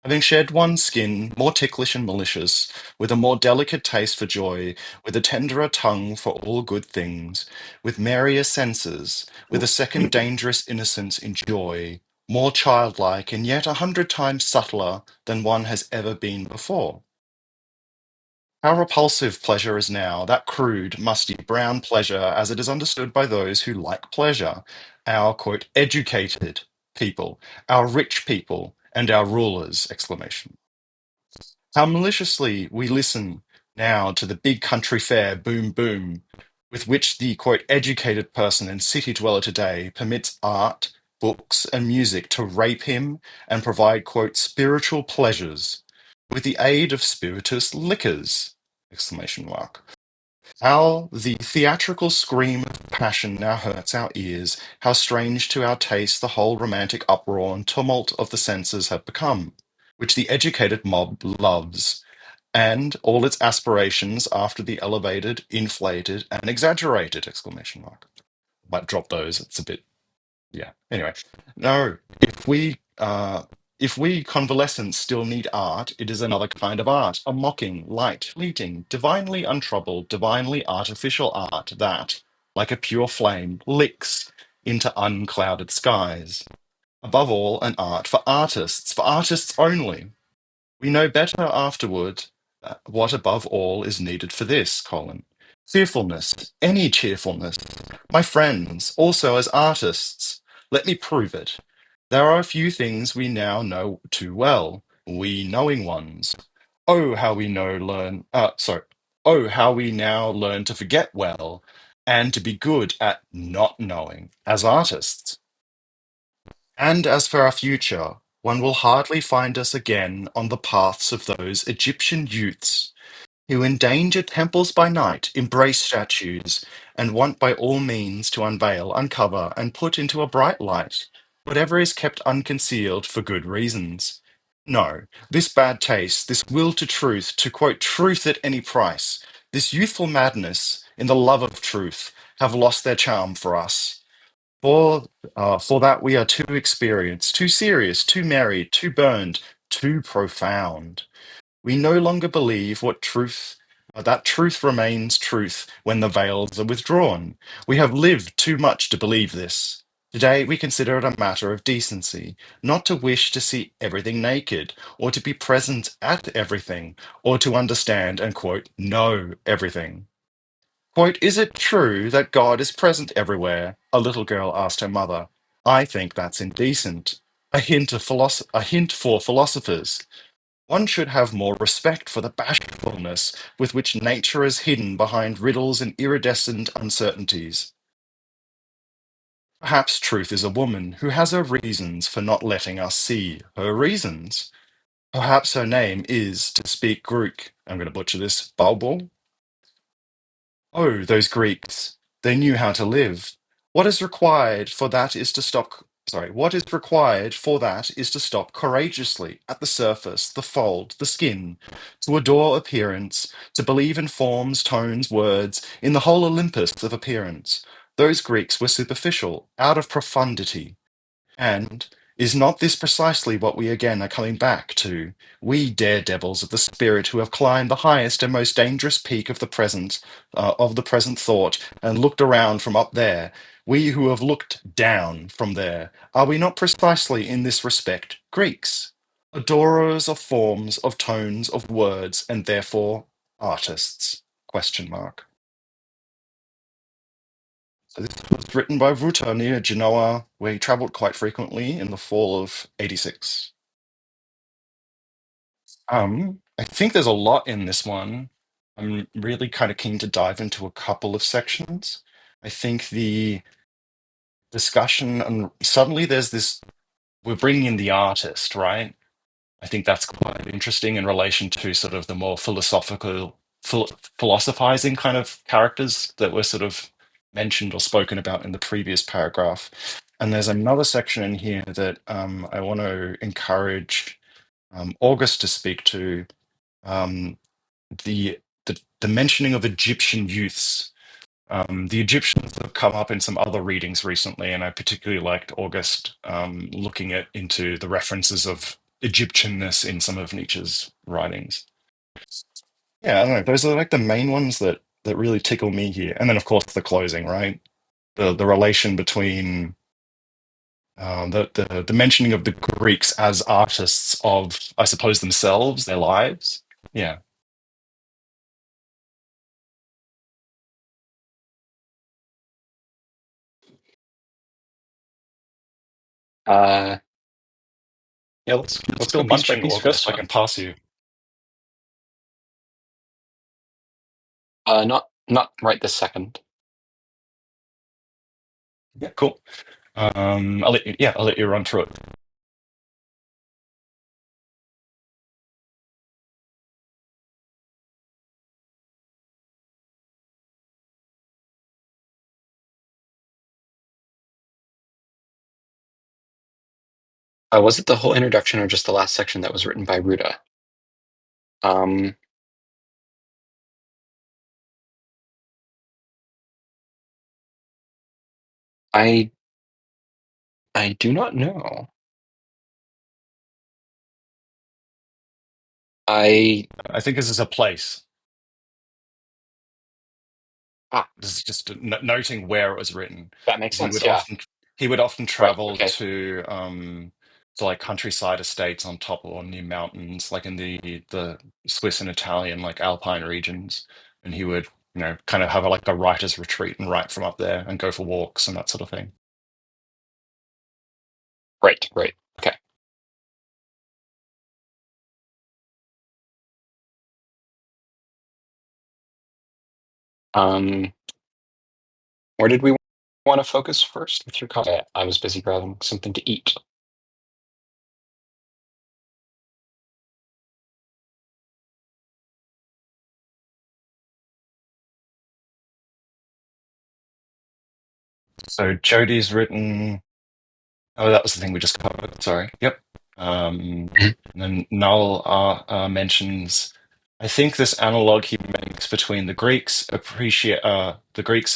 having shed one skin, more ticklish and malicious, with a more delicate taste for joy, with a tenderer tongue for all good things, with merrier senses, with a second dangerous innocence in joy, more childlike and yet 100 times subtler than one has ever been before. How repulsive pleasure is now, that crude, musty, brown pleasure as it is understood by those who like pleasure, our quote, educated people, our rich people, and our rulers! Exclamation. How maliciously we listen now to the big country fair boom boom, with which the quote, educated person and city dweller today permits art, books, and music to rape him and provide quote, spiritual pleasures with the aid of spirituous liquors! Exclamation mark. How the theatrical scream of passion now hurts our ears, how strange to our taste the whole romantic uproar and tumult of the senses have become, which the educated mob loves, and all its aspirations after the elevated, inflated, and exaggerated! Exclamation mark. Might drop those. It's a bit, yeah. Anyway, no. If we convalescents still need art, it is another kind of art, a mocking, light, fleeting, divinely untroubled, divinely artificial art that, like a pure flame, licks into unclouded skies. Above all, an art for artists only. We know better afterward what above all is needed for this, Colin. Cheerfulness, any cheerfulness. My friends, also as artists, let me prove it. There are a few things we now know too well, we knowing ones. Oh, how we know learn, sorry. Oh, how we now learn to forget well and to be good at not knowing as artists. And as for our future, one will hardly find us again on the paths of those Egyptian youths who endanger temples by night, embrace statues, and want by all means to unveil, uncover, and put into a bright light whatever is kept unconcealed for good reasons. No, this bad taste, this will to truth, to quote truth at any price, this youthful madness in the love of truth, have lost their charm for us. For that we are too experienced, too serious, too merry, too burned, too profound. We no longer believe what truth, that truth remains truth when the veils are withdrawn. We have lived too much to believe this. Today we consider it a matter of decency, not to wish to see everything naked, or to be present at everything, or to understand and quote, know everything. Quote, is it true that God is present everywhere? A little girl asked her mother. I think that's indecent. A hint for philosophers. One should have more respect for the bashfulness with which nature is hidden behind riddles and iridescent uncertainties. Perhaps truth is a woman who has her reasons for not letting us see her reasons. Perhaps her name is, to speak Greek, I'm going to butcher this, Bulbul. Oh, those Greeks! They knew how to live. What is required for that is to stop. Sorry, what is required for that is to stop courageously at the surface, the fold, the skin, to adore appearance, to believe in forms, tones, words, in the whole Olympus of appearance. Those Greeks were superficial, out of profundity. And is not this precisely what we again are coming back to, we daredevils of the spirit who have climbed the highest and most dangerous peak of the present thought, and looked around from up there, we who have looked down from there, are we not precisely in this respect Greeks, adorers of forms, of tones, of words, and therefore artists? Question mark. So this was written by Ruta near Genoa, where he travelled quite frequently in the fall of 86. I think there's a lot in this one. I'm really kind of keen to dive into a couple of sections. I think the discussion, and suddenly there's this we're bringing in the artist, right? I think that's quite interesting in relation to sort of the more philosophizing kind of characters that were sort of mentioned or spoken about in the previous paragraph. And there's another section in here that I want to encourage August to speak to, um, the mentioning of Egyptian youths. The Egyptians have come up in some other readings recently, and I particularly liked August looking at into the references of Egyptianness in some of Nietzsche's writings. Yeah, I don't know. Those are like the main ones that really tickle me here, and then of course the closing, right? The relation between the mentioning of the Greeks as artists of, I suppose, themselves, their lives. Yeah. Uh, yeah, You're let's still go piece by munching, piece for August. this I one. can pass you. Not right this second. Yeah, cool. I'll let you run through it. Was it the whole introduction or just the last section that was written by Ruda? Um, I do not know. I I think this is a place. ah, This is just noting where it was written, that makes because sense. Yeah. he would often Right. travel Okay. to like countryside estates on top or near mountains, like in the Swiss and Italian like Alpine regions, and he would kind of have like a writer's retreat and write from up there and go for walks and that sort of thing. Right. Right. Okay. Um, where did we want to focus first with your comment? I was busy grabbing something to eat. So Jody's written. Oh, that was the thing we just covered. Sorry. Yep. Mhm. And then Null mentions, I think this analog he makes between the Greeks'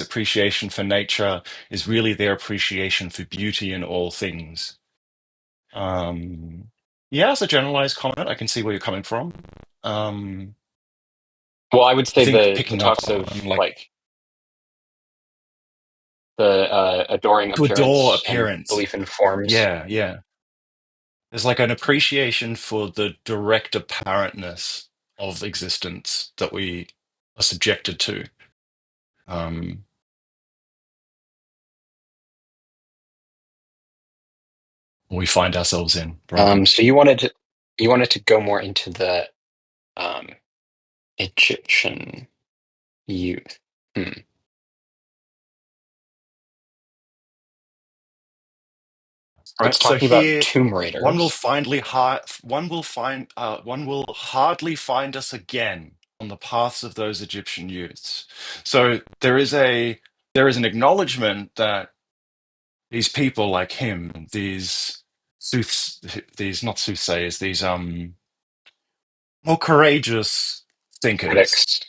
appreciation for nature is really their appreciation for beauty in all things. Yeah, as a generalized comment, I can see where you're coming from. Well, I would I say think the picking up talks of on like like the adoring to adore appearance and appearance. belief in forms. Yeah, yeah. There's like an appreciation for the direct apparentness of existence that we are subjected to. Um, we find ourselves in, rather. So you wanted to go more into the um, Egyptian youth. Hmm. So it's Right. So talking about here, tomb raiders. one will hardly find us again on the paths of those Egyptian youths. So there is an acknowledgement that these people like him, these not soothsayers, these more courageous thinkers, Critics.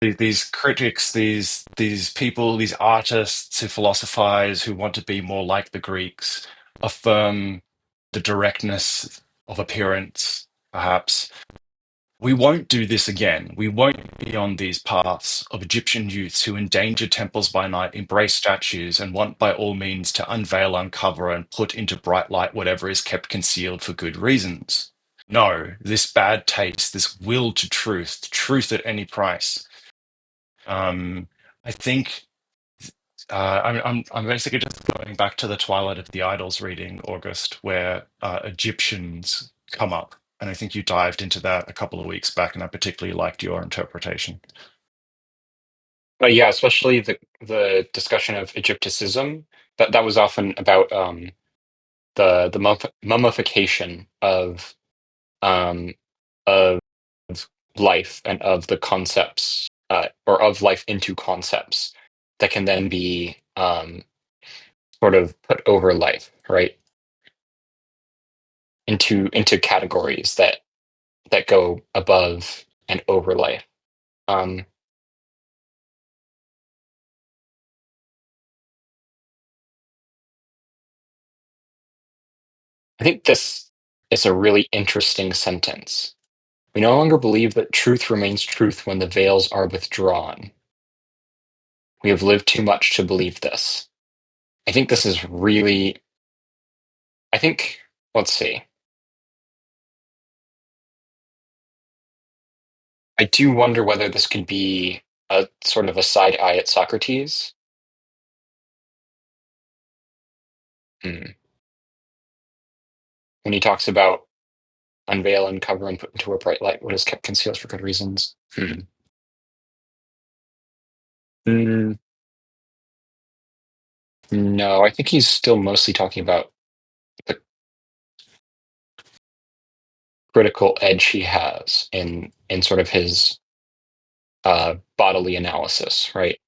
these critics, these people, these artists who philosophize, who want to be more like the Greeks, affirm the directness of appearance, perhaps. We won't do this again. We won't be on these paths of Egyptian youths who endanger temples by night, embrace statues, and want by all means to unveil, uncover, and put into bright light whatever is kept concealed for good reasons. No, this bad taste, this will to truth, truth at any price. Um, I think I'm basically just going back to the Twilight of the Idols reading, August, where Egyptians come up, and I think you dived into that a couple of weeks back, and I particularly liked your interpretation. But yeah, especially the discussion of Egypticism. That was often about mummification um, of life and of the concepts, or of life into concepts that can then be sort of put over life, right? Into categories that go above and over life. Um, I think this is a really interesting sentence. We no longer believe that truth remains truth when the veils are withdrawn. We have lived too much to believe this. I think this is really, I think, let's see. I do wonder whether this could be a sort of a side eye at Socrates. Hmm. When he talks about unveil, uncover, and put into a bright light what is kept concealed for good reasons. Hmm. Mm, no, I think he's still mostly talking about the critical edge he has in sort of his bodily analysis, right?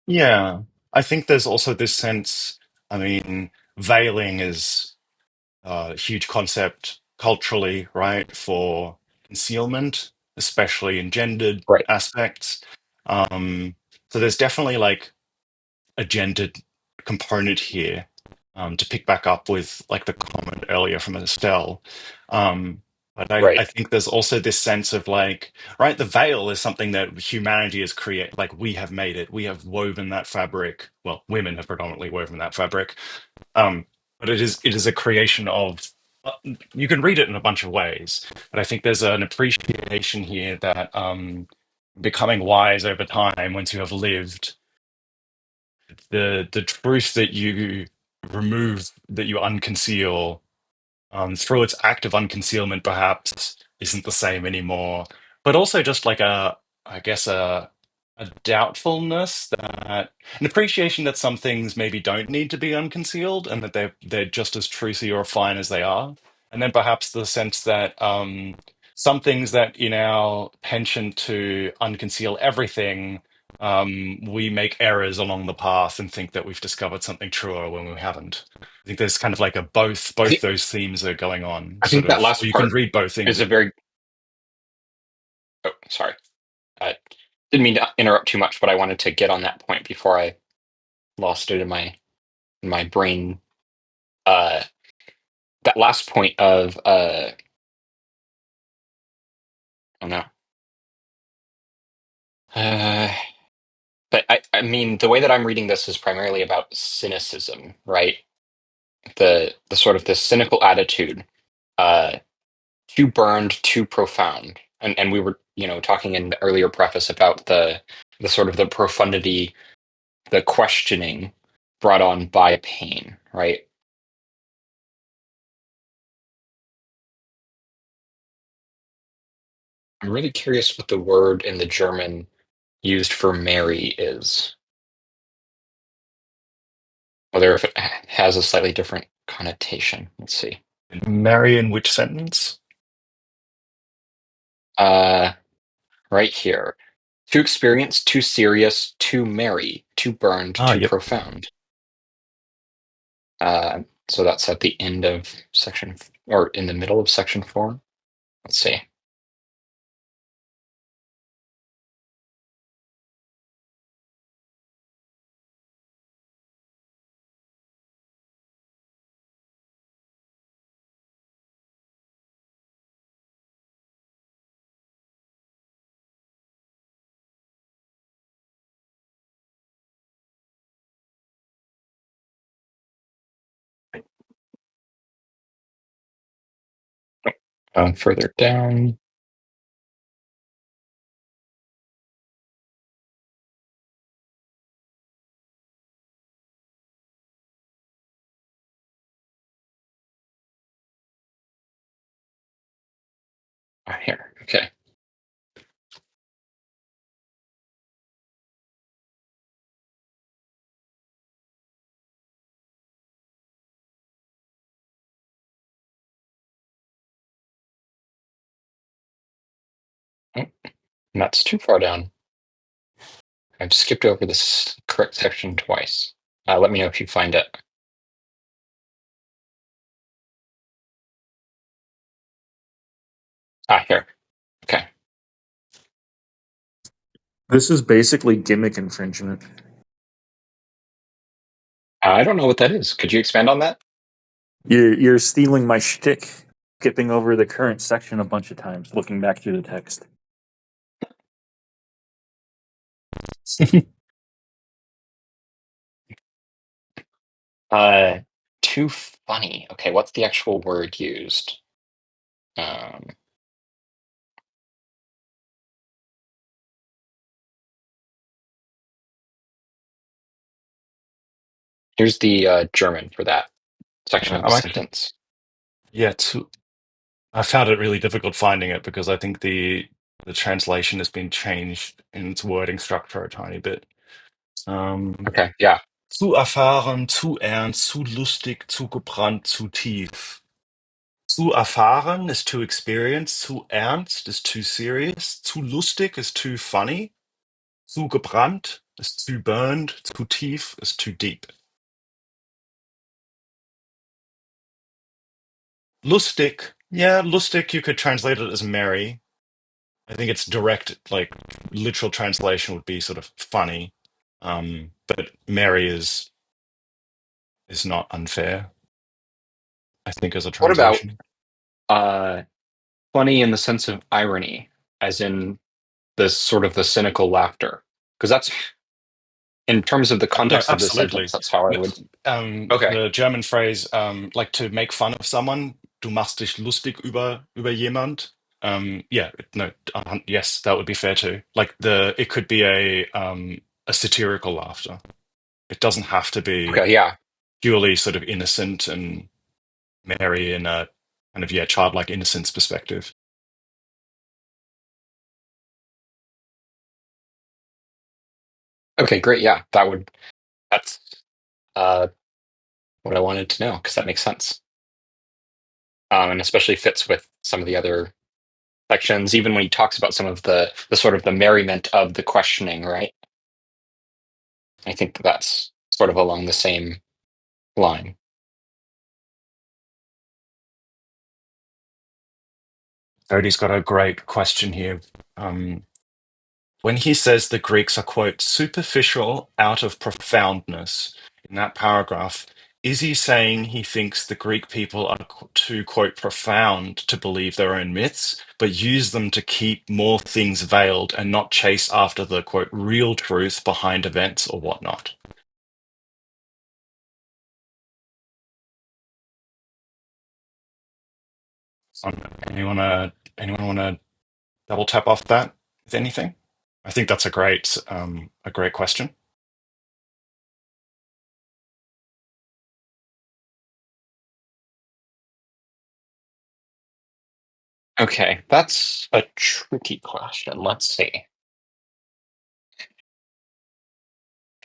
Yeah, I think there's also this sense. I mean, veiling is a huge concept culturally, right, for concealment, especially in gendered Right, aspects. Um, so there's definitely like a gendered component here, to pick back up with like the comment earlier from Estelle. But I right, think there's also this sense of like, right, the veil is something that humanity has created, like we have made it, we have woven that fabric. Well, women have predominantly woven that fabric, but it is a creation of. You can read it in a bunch of ways, but I think there's an appreciation here that becoming wise over time, once you have lived, the truth that you remove, that you unconceal, through its act of unconcealment, perhaps isn't the same anymore. But also just like I guess a doubtfulness, that an appreciation that some things maybe don't need to be unconcealed, and that they're just as truthy or fine as they are. And then perhaps the sense that some things that in our penchant to unconceal everything, we make errors along the path and think that we've discovered something truer when we haven't. I think there's kind of like a I both think those themes are going on, I sort think that of, or last you can part read both is things. a very, oh, sorry. I didn't mean to interrupt too much, but I wanted to get on that point before I lost it in my brain. Uh, that last point of oh no. Uh, but I mean, the way that I'm reading this is primarily about cynicism, right? The sort of this cynical attitude, uh, too burned, too profound. And we were, talking in the earlier preface about the sort of the profundity, the questioning brought on by pain, right? I'm really curious what the word in the German used for Mary is, whether if it has a slightly different connotation. Let's see. Marry in which sentence? Uh, right here. Too experienced, too serious, too merry, too burned, Ah, too yep. profound. Uh, so that's at the end of section, or in the middle of section 4. Let's see. Further down. Here. Okay. Mm, that's too far down. I've skipped over this correct section twice. Let me know if you find it. Here. Okay. This is basically gimmick infringement. I don't know what that is. Could you expand on that? You're stealing my shtick, skipping over the current section a bunch of times, looking back through the text. Uh, too funny. Okay, what's the actual word used? Um, here's the German for that section of the I'm actually, sentence. yeah, I found it really difficult finding it because I think the translation has been changed in its wording structure a tiny bit. Okay, yeah. Zu erfahren, zu ernst, zu lustig, zu gebrannt, zu tief. Zu erfahren is too experienced, zu ernst is too serious, zu lustig is too funny, zu gebrannt is too burned, zu tief is too deep. Lustig, yeah, lustig you could translate it as merry. I think it's direct, like literal translation would be sort of funny. But merry is not unfair, I think, as a What about translation. uh, funny in the sense of irony, as in the sort of the cynical laughter? Because that's in terms of the No, context of the sentence. absolutely. That's how I would. Okay. The German phrase, like to make fun of someone, du machst dich lustig über jemand. Yeah, no, yes, that would be fair too. Like it could be a satirical laughter. It doesn't have to be Okay. Yeah. purely sort of innocent and merry in a kind of, yeah, childlike innocence perspective. Okay. Great. Yeah. That's uh, what I wanted to know because that makes sense, and especially fits with some of the other sections. Even when he talks about some of the sort of the merriment of the questioning, right? I think that's sort of along the same line. Cody's got a great question here. When he says the Greeks are, quote, superficial out of profoundness in that paragraph, is he saying he thinks the Greek people are too, quote, profound to believe their own myths, but use them to keep more things veiled and not chase after the, quote, real truth behind events or whatnot? Anyone wanna double tap off that with anything? I think that's a great question. Okay, that's a tricky question. Let's see.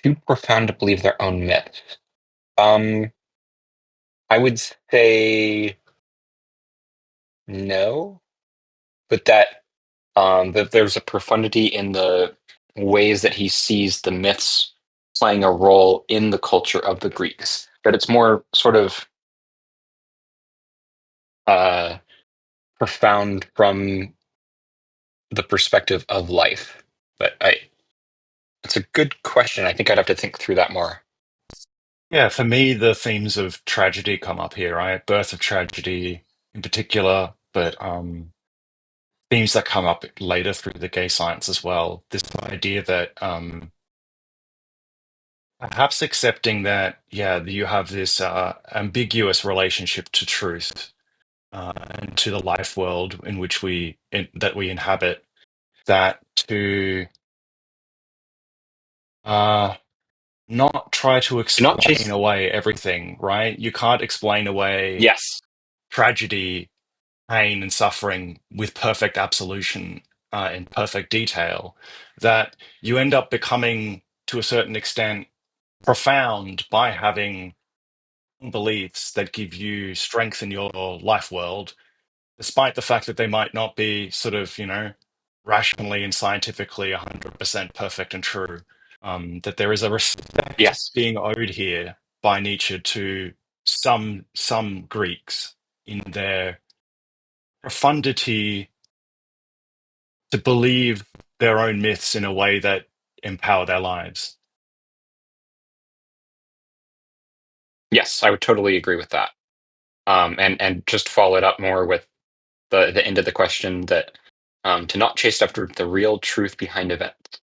Too profound to believe their own myth. Um, I would say no, but that there's a profundity in the ways that he sees the myths playing a role in the culture of the Greeks. That it's more sort of uh, profound from the perspective of life. But it's a good question. I think I'd have to think through that more. Yeah, for me, the themes of tragedy come up here, right? Birth of tragedy in particular, but themes that come up later through the gay science as well. This idea that perhaps accepting that, yeah, you have this ambiguous relationship to truth and to the life world in which that we inhabit, that to uh, not try to Do not explain chase. away everything, right? You can't explain away Yes. tragedy, pain, and suffering with perfect absolution in perfect detail, that you end up becoming, to a certain extent, profound by having beliefs that give you strength in your life world, despite the fact that they might not be sort of, rationally and scientifically 100% perfect and true. That there is a respect Yes. being owed here by Nietzsche to some Greeks in their profundity to believe their own myths in a way that empower their lives. Yes, I would totally agree with that. And just follow it up more with the end of the question that to not chase after the real truth behind events.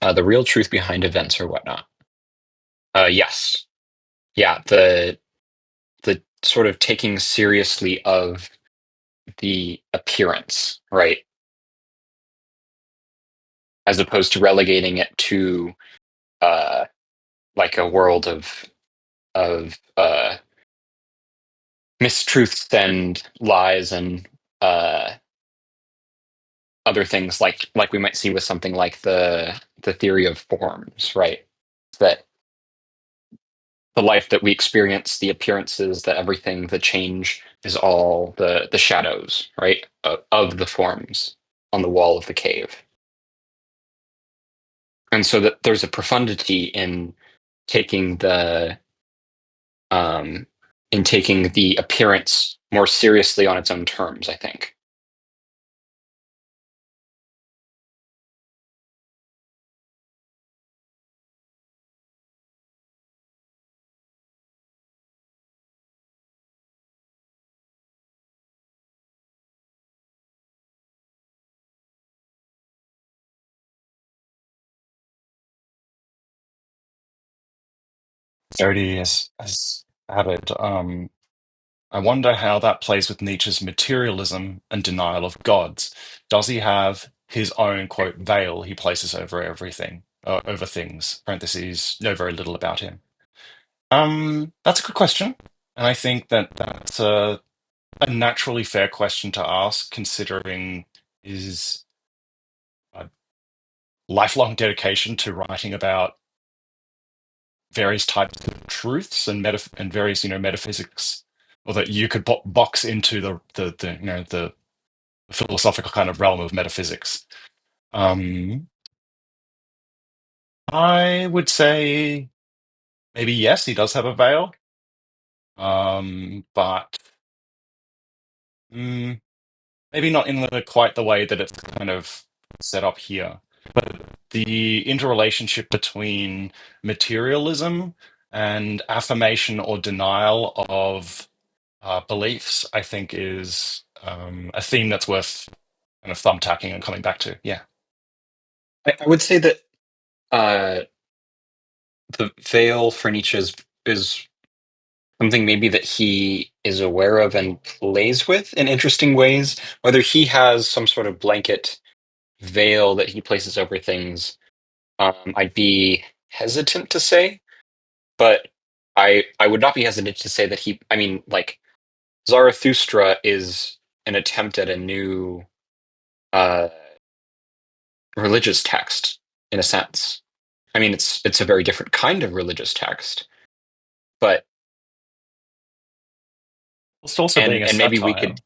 The real truth behind events or whatnot. Yes. Yeah, the sort of taking seriously of the appearance, right? As opposed to relegating it to uh like a world of mistruths and lies and uh other things like we might see with something like the theory of forms, right? That the life that we experience, the appearances, that everything, the change is all the shadows, right, of the forms on the wall of the cave. And so that there's a profundity taking the um, in taking the appearance more seriously on its own terms, I think. Jody has had it. I wonder how that plays with Nietzsche's materialism and denial of gods. Does he have his own, quote, veil he places over everything, over things? Parentheses, know very little about him. That's a good question. And I think that that's a naturally fair question to ask, considering his uh, lifelong dedication to writing about various types of truths and and various metaphysics, or that you could box into the philosophical kind of realm of metaphysics. Um, I would say maybe yes, he does have a veil, but mm, maybe not in quite the way that it's kind of set up here. But the interrelationship between materialism and affirmation or denial of beliefs, I think, is a theme that's worth kind of thumbtacking and coming back to. Yeah. I would say that uh, the veil for Nietzsche is something maybe that he is aware of and plays with in interesting ways. Whether he has some sort of blanket veil that he places over things, I'd be hesitant to say, but I would not be hesitant to say that he. I mean, like Zarathustra is an attempt at a new uh, religious text in a sense. I mean, it's a very different kind of religious text, but It's also being a and maybe we satire. could,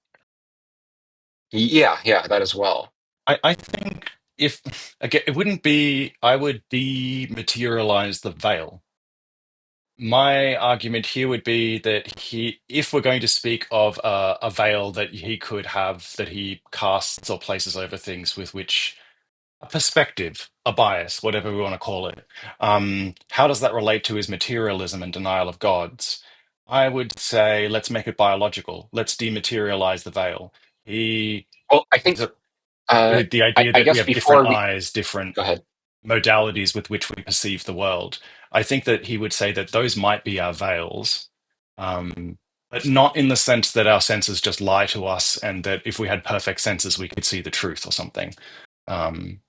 yeah, that as well. I think if again, it wouldn't be, I would dematerialize the veil. My argument here would be that if we're going to speak of a veil that he could have, that he casts or places over things with which a perspective, a bias, whatever we want to call it, how does that relate to his materialism and denial of gods? I would say let's make it biological. Let's dematerialize the veil. He, Well, I think the idea I that we guess have different before we eyes, different go ahead. modalities with which we perceive the world. I think that he would say that those might be our veils, but not in the sense that our senses just lie to us and that if we had perfect senses, we could see the truth or something. Um,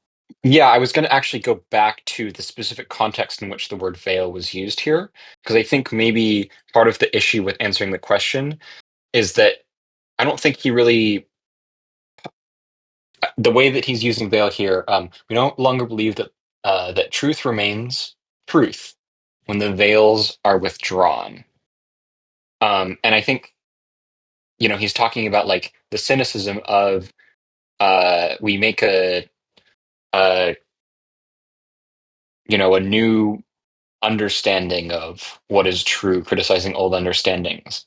Yeah, I was going to actually go back to the specific context in which the word veil was used here, because I think maybe part of the issue with answering the question is that I don't think he really the way that he's using veil here. We no longer believe that that truth remains truth when the veils are withdrawn, and I think he's talking about like the cynicism of we make a a new understanding of what is true, criticizing old understandings.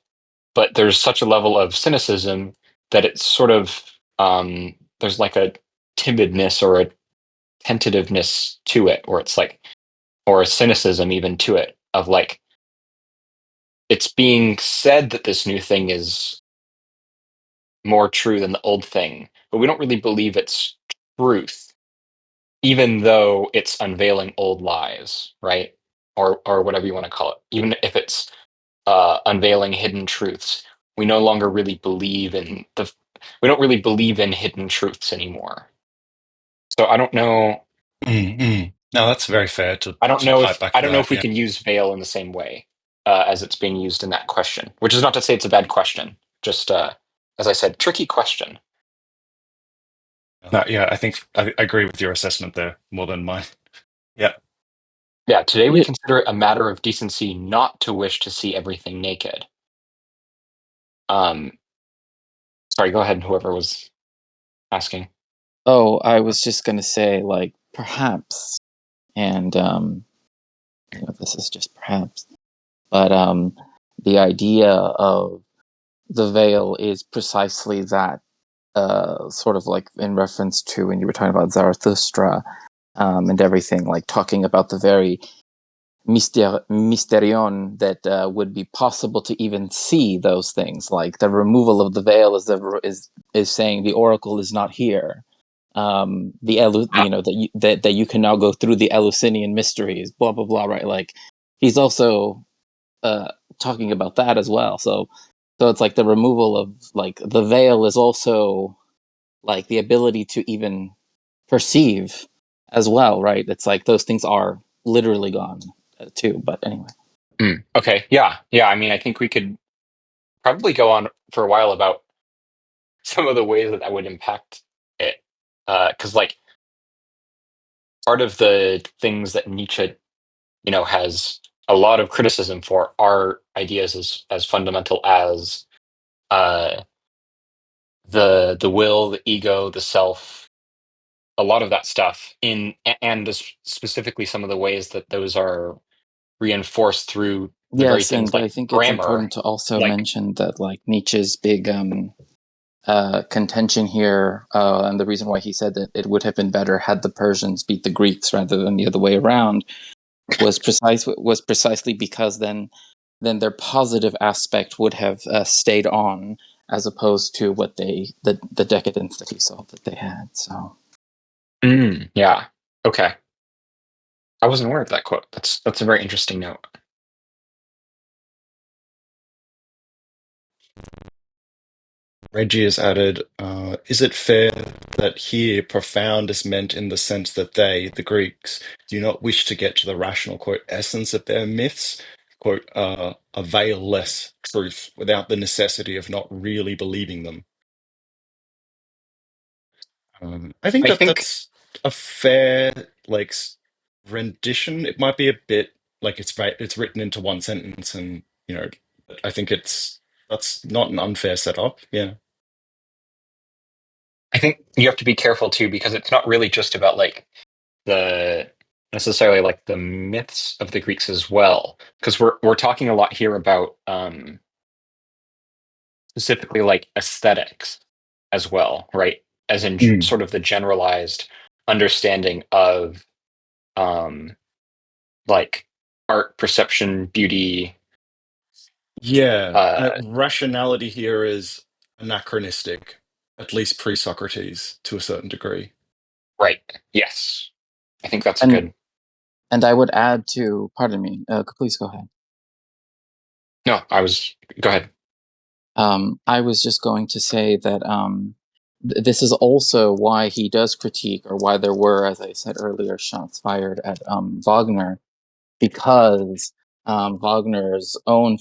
But there's such a level of cynicism that it's sort of there's like a timidness or a tentativeness to it, or it's like, or a cynicism even to it, of like it's being said that this new thing is more true than the old thing, but we don't really believe it's truth, even though it's unveiling old lies, right? Or whatever you want to call it. Even if it's unveiling hidden truths, we no longer really believe in we don't really believe in hidden truths anymore. So I don't know. No, that's very fair to I don't know pipe if back to that. we Yeah. can use veil in the same way as it's being used in that question. Which is not to say it's a bad question. Just as I said, tricky question. No, yeah, I think I agree with your assessment there more than mine. Yeah. Yeah, today we Yeah. consider it a matter of decency not to wish to see everything naked. Um, sorry, go ahead. Whoever was asking. Oh, I was just gonna say, like, perhaps, and this is just perhaps, but the idea of the veil is precisely that, sort of like in reference to when you were talking about Zarathustra, and everything, like talking about the very mysterion that would be possible to even see those things. Like the removal of the veil is saying the oracle is not here. That you can now go through the Eleusinian mysteries. Blah blah blah. Right? Like he's also uh, talking about that as well. So it's like the removal of like the veil is also like the ability to even perceive as well, right? It's like those things are literally gone too. But anyway, Okay, yeah. I mean, I think we could probably go on for a while about some of the ways that would impact it, because like part of the things that Nietzsche, has a lot of criticism for are ideas as fundamental as uh, the will, the ego, the self, a lot of that stuff and specifically some of the ways that those are reinforced through the very yes, things and I like think it's grammar, important to also like mention that like Nietzsche's big contention here, and the reason why he said that it would have been better had the Persians beat the Greeks rather than the other way around was precisely because then their positive aspect would have stayed on as opposed to what the decadence that he saw that they had. So yeah, okay. I wasn't aware of that quote. That's a very interesting note. Reggie has added, is it fair that here profound is meant in the sense that they, the Greeks, do not wish to get to the rational, quote, essence of their myths, quote, a veil-less truth without the necessity of not really believing them? I think I that think that's a fair, like, rendition. It might be a bit like it's written into one sentence, and I think that's not an unfair setup. Yeah. I think you have to be careful too, because it's not really just about like the necessarily like the myths of the Greeks as well, because we're talking a lot here about specifically like aesthetics as well, right? As in Mm. sort of the generalized understanding of um, like art, perception, beauty. Yeah, Uh, rationality here is anachronistic, at least pre-Socrates to a certain degree. right. Yes, I think that's and good. and I would add to, pardon me, please go ahead. No, I was. Go ahead. I was just going to say that this is also why he does critique, or why there were, as I said earlier, shots fired at Wagner, because Wagner's own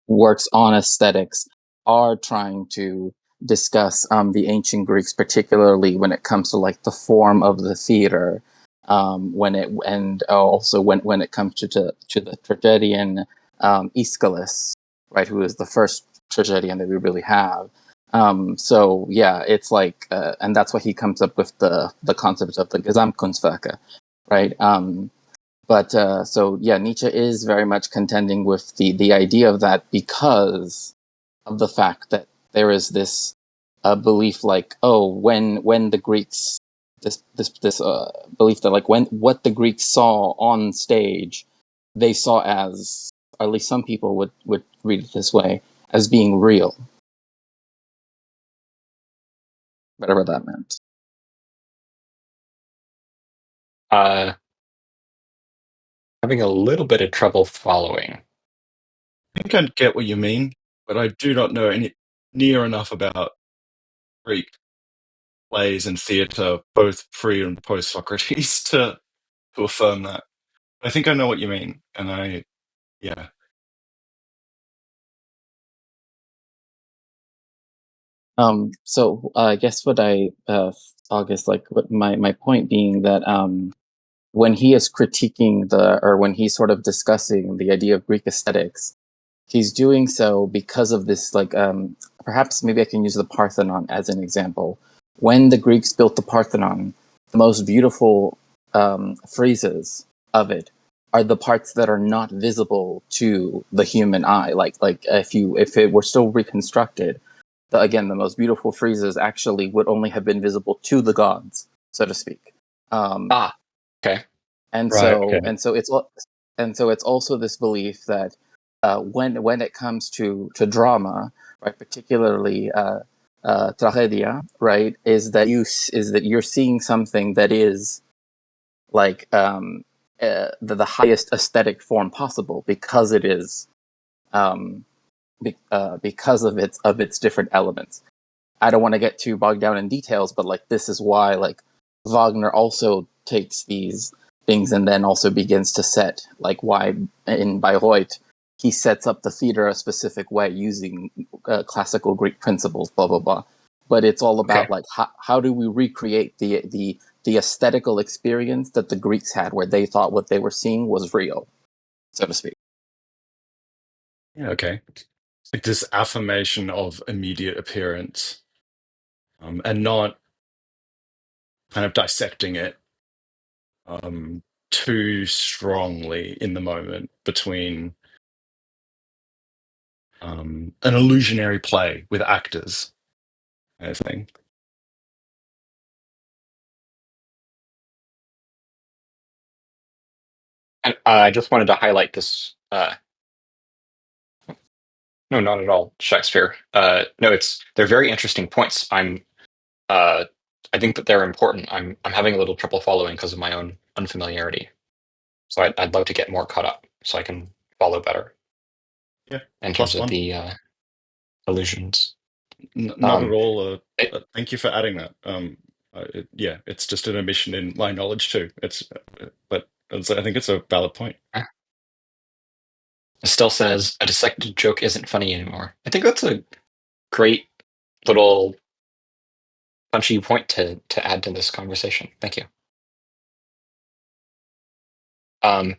works on aesthetics are trying to discuss the ancient Greeks, particularly when it comes to like the form of the theater. When it and also when it comes to the tragedian Aeschylus, right, who is the first tragedian that we really have. So yeah, it's like, and that's why he comes up with the concept of the Gesamtkunstwerke, right? But so yeah, Nietzsche is very much contending with the idea of that because of the fact that there is this belief, like, oh, when the Greeks, this belief that, like, when what the Greeks saw on stage, they saw as, or at least some people would read it this way, as being real, whatever that meant. Uh, Having a little bit of trouble following. I think I get what you mean, but I do not know any near enough about Greek plays and theatre, both pre and post Socrates, to affirm that. I think I know what you mean, and yeah. So I guess what I August, like, what my point being that when he is critiquing or when he's sort of discussing the idea of Greek aesthetics, he's doing so because of this, like, perhaps maybe I can use the Parthenon as an example. When the Greeks built the Parthenon, the most beautiful friezes of it are the parts that are not visible to the human eye. Like if it were still reconstructed, again, the most beautiful friezes actually would only have been visible to the gods, so to speak. Um, Ah, okay. and Right. so Okay. and so it's also this belief that when it comes to drama, right, particularly tragedia, right, is that you're seeing something that is like the highest aesthetic form possible because it is because of its different elements. I don't want to get too bogged down in details, but like this is why, like, Wagner also takes these things and then also begins to set, like, why in Bayreuth he sets up the theater a specific way using classical Greek principles, blah blah blah. But it's all Okay. about, like, how do we recreate the aesthetical experience that the Greeks had, where they thought what they were seeing was real, so to speak. Yeah. Okay. Like this affirmation of immediate appearance, and not kind of dissecting it too strongly in the moment between an illusionary play with actors, kind of thing. And I just wanted to highlight this. No, not at all. Shakespeare. No, they're very interesting points. Uh, I think that they're important. I'm having a little trouble following because of my own unfamiliarity. So I'd love to get more caught up so I can follow better Yeah. in terms Plus of one. the illusions. Not at Um, all. it, Thank you for adding that. Yeah, it's just an omission in my knowledge too. But I think it's a valid point. it still says a dissected joke isn't funny anymore. I think that's a great little punchy point to add to this conversation. Thank you. Um,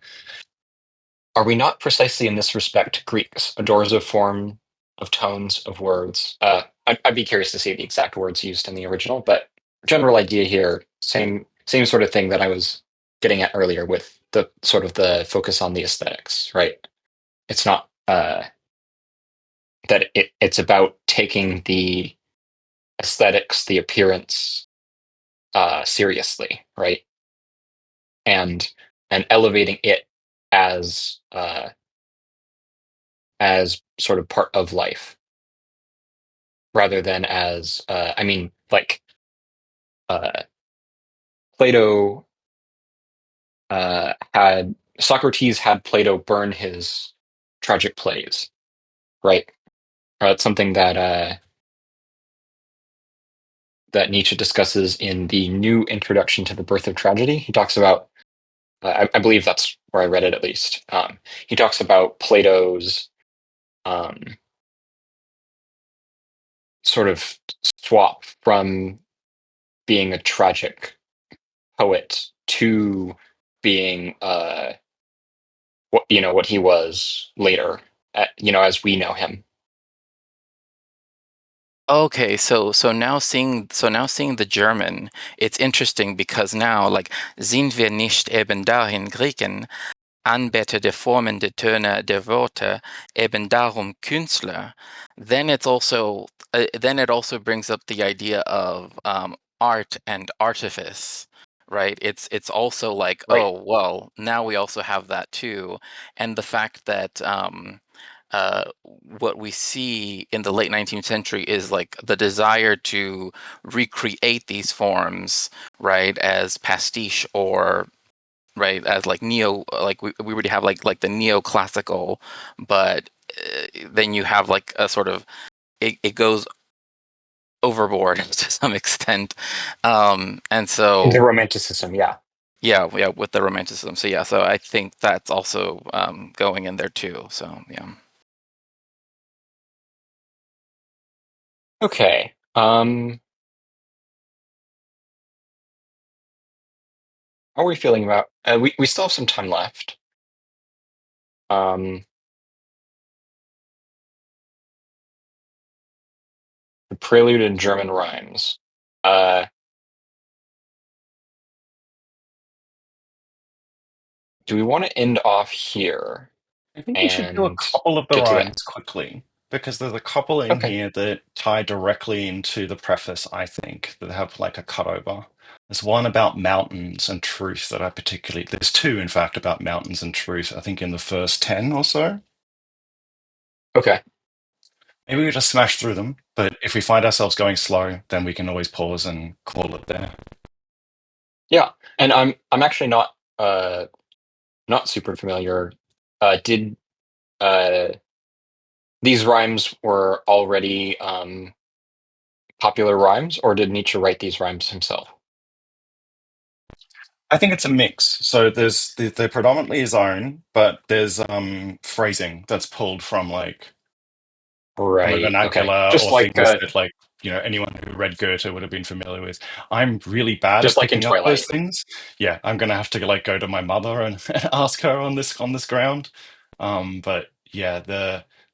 Are we not precisely in this respect Greeks, adorers of form, of tones, of words? I'd be curious to see the exact words used in the original, but general idea here, same sort of thing that I was getting at earlier with the sort of the focus on the aesthetics, right? It's not that it's about taking the aesthetics, the appearance, seriously, right? And elevating it as as sort of part of life rather than as I mean, like uh, Plato had Socrates had Plato burn his tragic plays, right? It's something that Nietzsche discusses in the new introduction to the Birth of Tragedy. He talks about, I believe that's where I read it at least. He talks about Plato's um, sort of swap from being a tragic poet to being what he was later, as we know him. Okay, so now seeing the German, it's interesting because now, like, sind wir nicht eben dahin Griechen, Anbeter der Formen der Töne der Worte, eben darum Künstler, then it also brings up the idea of art and artifice, right? It's also like, Right. oh, well, now we also have that too, and the fact that what we see in the late 19th century is like the desire to recreate these forms, right, as pastiche or right as like like we already have like the neoclassical, but then you have like a sort of it goes overboard to some extent, and Into so romanticism, yeah. yeah, with the romanticism. So yeah, so I think that's also going in there too. So yeah. Okay. How are we feeling about? We still have some time left. Um, the prelude in German rhymes. Uh, do we want to end off here I think we should do a and couple of the get to that? rhymes quickly because there's a couple in Okay. here that tie directly into the preface, I think, that have like a cutover. There's one about mountains and truth that I particularly, there's two, in fact, about mountains and truth, I think in the first 10 or so. Okay. Maybe we just smash through them, but if we find ourselves going slow, then we can always pause and call it there. Yeah. And I'm actually not super familiar. Did uh these rhymes were already popular rhymes, or did Nietzsche write these rhymes himself? I think it's a mix. So they're predominantly his own, but there's phrasing that's pulled from like from the Right. Okay. vernacular or things that like anyone who read Goethe would have been familiar with. I'm really bad at Just like in picking up those Twilight. things. Yeah, I'm gonna have to like go to my mother and ask her on this ground. But yeah,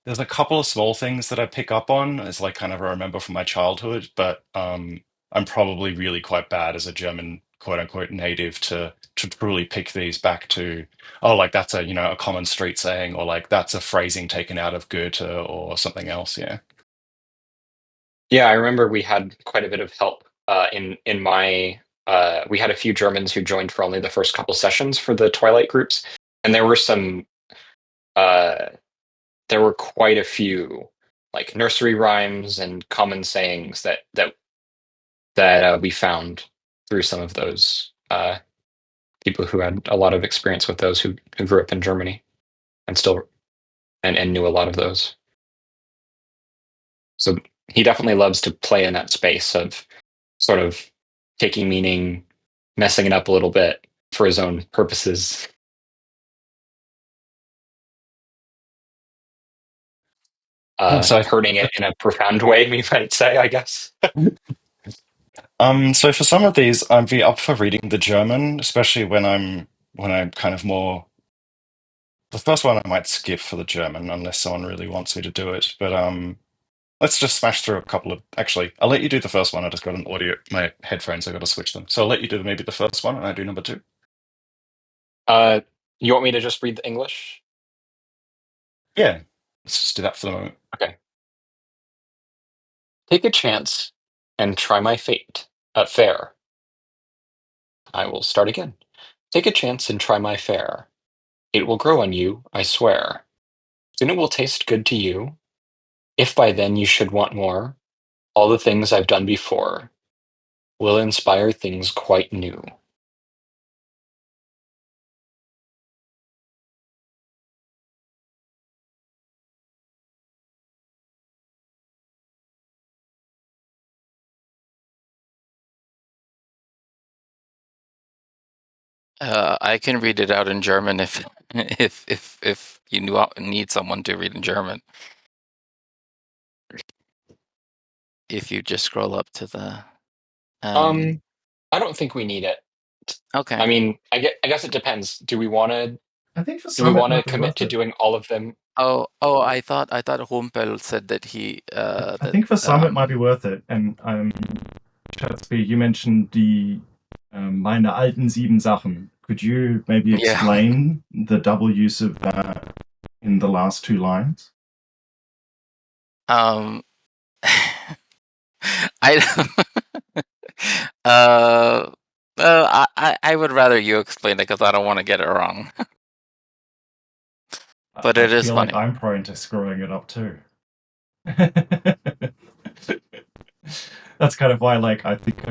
there's a couple of small things that I pick up on as like kind of I remember from my childhood, but I'm probably really quite bad as a German quote unquote native to truly pick these back to, oh, like that's a common street saying, or like that's a phrasing taken out of Goethe or something else. Yeah. Yeah, I remember we had quite a bit of help in my. We had a few Germans who joined for only the first couple sessions for the Twilight groups, and there were some. Uh, there were quite a few like nursery rhymes and common sayings that we found through some of those people who had a lot of experience with those who grew up in Germany and still and knew a lot of those. So he definitely loves to play in that space of sort of taking meaning, messing it up a little bit for his own purposes, So hurting it in a profound way, we might say, I guess. so for some of these, I'd be up for reading the German, especially when I'm kind of more. The first one I might skip for the German unless someone really wants me to do it. But let's just smash through a couple of. Actually, I'll let you do the first one. I just got an audio. My headphones. I got to switch them. So I'll let you do maybe the first one, and I do number two. Uh, you want me to just read the English? Yeah, let's just do that for the moment. Okay. Take a chance and try my fate. Fair. I will start again. Take a chance and try my fare. It will grow on you, I swear. Soon it will taste good to you. If by then you should want more, all the things I've done before will inspire things quite new. I can read it out in German if if you need someone to read in German. If you just scroll up to the um I don't think we need it. okay. I mean, I guess it depends. Do we want to? I think for Do we some it want to might be commit worth to it. doing all of them? I thought Rumpel said that he I that think for some it might be worth it. And Chatsby, you mentioned the meine alten sieben Sachen. Could you maybe yeah. explain the double use of that in the last two lines? Um, I uh, I would rather you explain it because I don't want to get it wrong. But I it is feel like funny. I'm prone to screwing it up too. That's kind of why, like, I think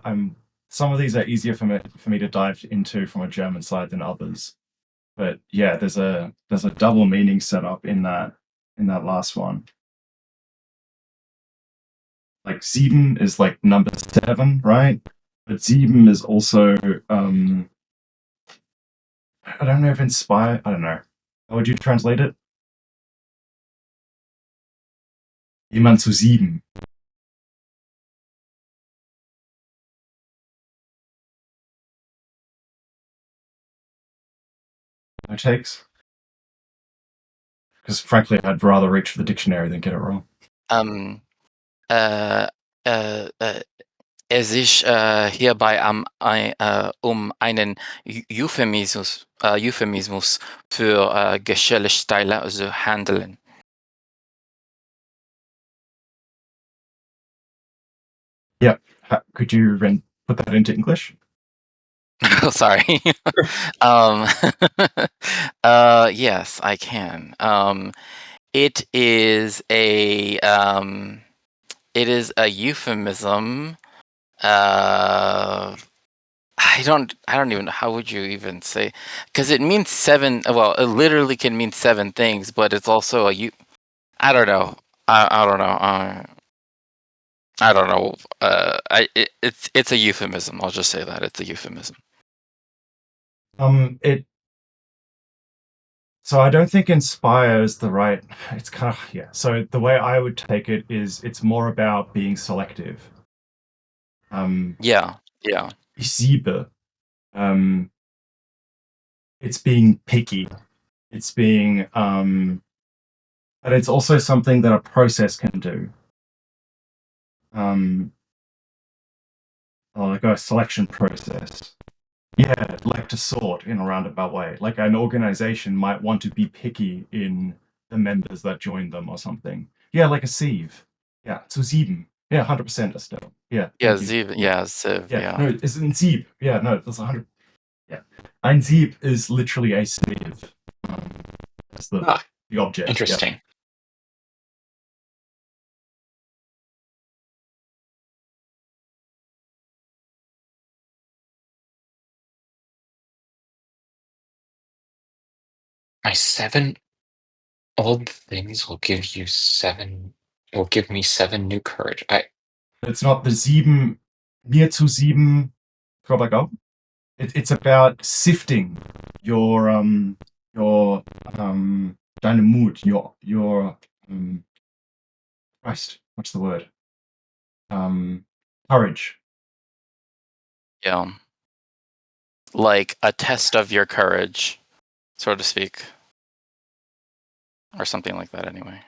I'm. Some of these are easier for me to dive into from a German side than others. But yeah, there's a double meaning set up in that last one. Like sieben is like number seven, right? But sieben is also I don't know if inspire. I don't know. How would you translate it? Jemand zu sieben. No takes. Because frankly, I'd rather reach for the dictionary than get it wrong. Um, äh, es sich hierbei einen Euphemismus für Geschlechtsteile handeln. Yeah. Could you put that into English? Oh, sorry. um, yes, I can. It is a euphemism. I don't even know, how would you even say, because it means seven. Well, it literally can mean seven things, but it's also I don't know. I don't know. I don't know. It's a euphemism. I'll just say that it's a euphemism. It. So I don't think inspire is the right. It's kind of yeah. So the way I would take it is it's more about being selective. Yeah. Yeah. Siebe. It's being picky. It's being but it's also something that a process can do. Like a selection process. Yeah, like to sort in a roundabout way. Like an organization might want to be picky in the members that join them or something. Yeah, like a sieve. Yeah, zu sieben. Yeah, 100% Estelle. Yeah, Yeah. thank you. Ziv. Yeah, Yeah. Ziv. yeah. Yeah. No, it's ein Sieb. Yeah, no, that's 100. Yeah, ein Sieb is literally a sieve. That's Ah, the object. Yeah. interesting. My seven old things will give me seven new courage. It's not the sieben, mir zu sieben, it's about sifting your deine Mut, your Christ, what's the word? Courage. Yeah. Like a test of your courage, so to speak, or something like that. Anyway.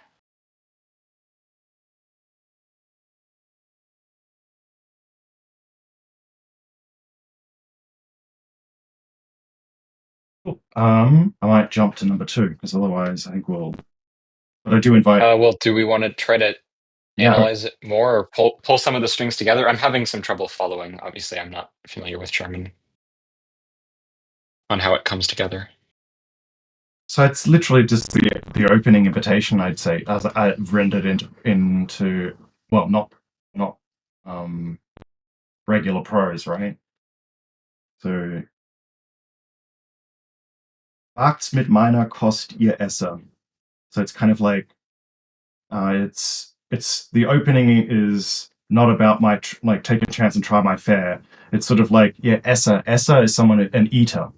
I might jump to number two because otherwise I think we'll. But I do invite. Well, do we want to try to Yeah. analyze it more or pull some of the strings together? I'm having some trouble following. Obviously, I'm not familiar with German on how it comes together. So it's literally just the opening invitation, I'd say, as I rendered into well, not regular prose, right? So Wagt's mit meiner Kost ihr Esser. So it's kind of like it's the opening is not about my like take a chance and try my fare. It's sort of like yeah, Esser is someone an eater.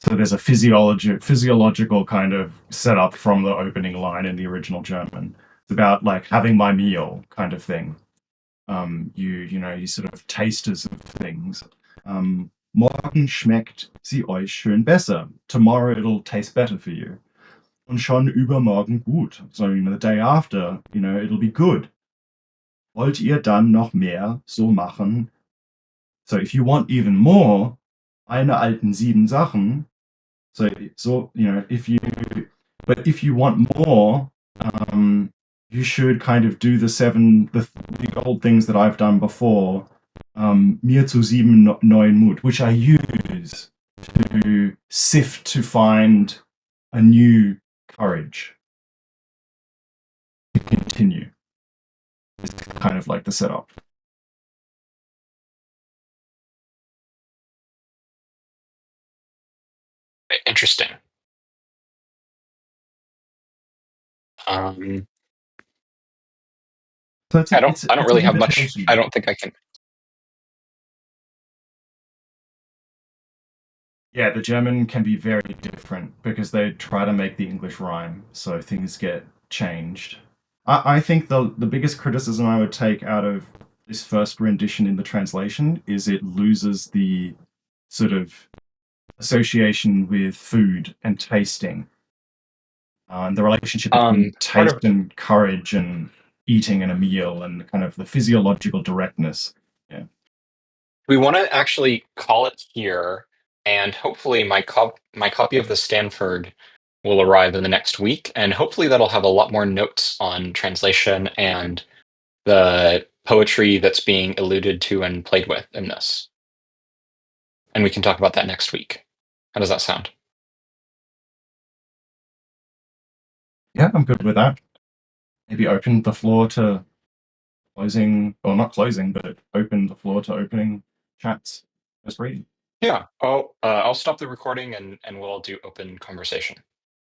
So there's a physiological kind of setup from the opening line in the original German. It's about like having my meal kind of thing. You know you sort of tasters of things. Morgen schmeckt sie euch schön besser. Tomorrow it'll taste better for you. Und schon übermorgen gut. So, the day after, it'll be good. Wollt ihr dann noch mehr so machen? So, if you want even more, eine alten 7 Sachen. So, if you want more, you should kind of do the old things that I've done before. Mir zu 7 neuen Mut, which I use to sift to find a new courage to continue. It's kind of like the setup. Interesting. Um, So I don't it's a really have much. meditation. I don't think I can. Yeah, the German can be very different because they try to make the English rhyme, so things get changed. I think the biggest criticism I would take out of this first rendition in the translation is it loses the sort of association with food and tasting, and the relationship between Part of taste and courage and eating and a meal and kind of the physiological directness. Yeah. we want to actually call it here, and hopefully my copy of the Stanford will arrive in the next week, and hopefully that'll have a lot more notes on translation and the poetry that's being alluded to and played with in this. And we can talk about that next week. How does that sound? Yeah, I'm good with that. Maybe open the floor to closing, or not closing, but open the floor to opening chats. Just reading. Yeah. I'll stop the recording and we'll do open conversation.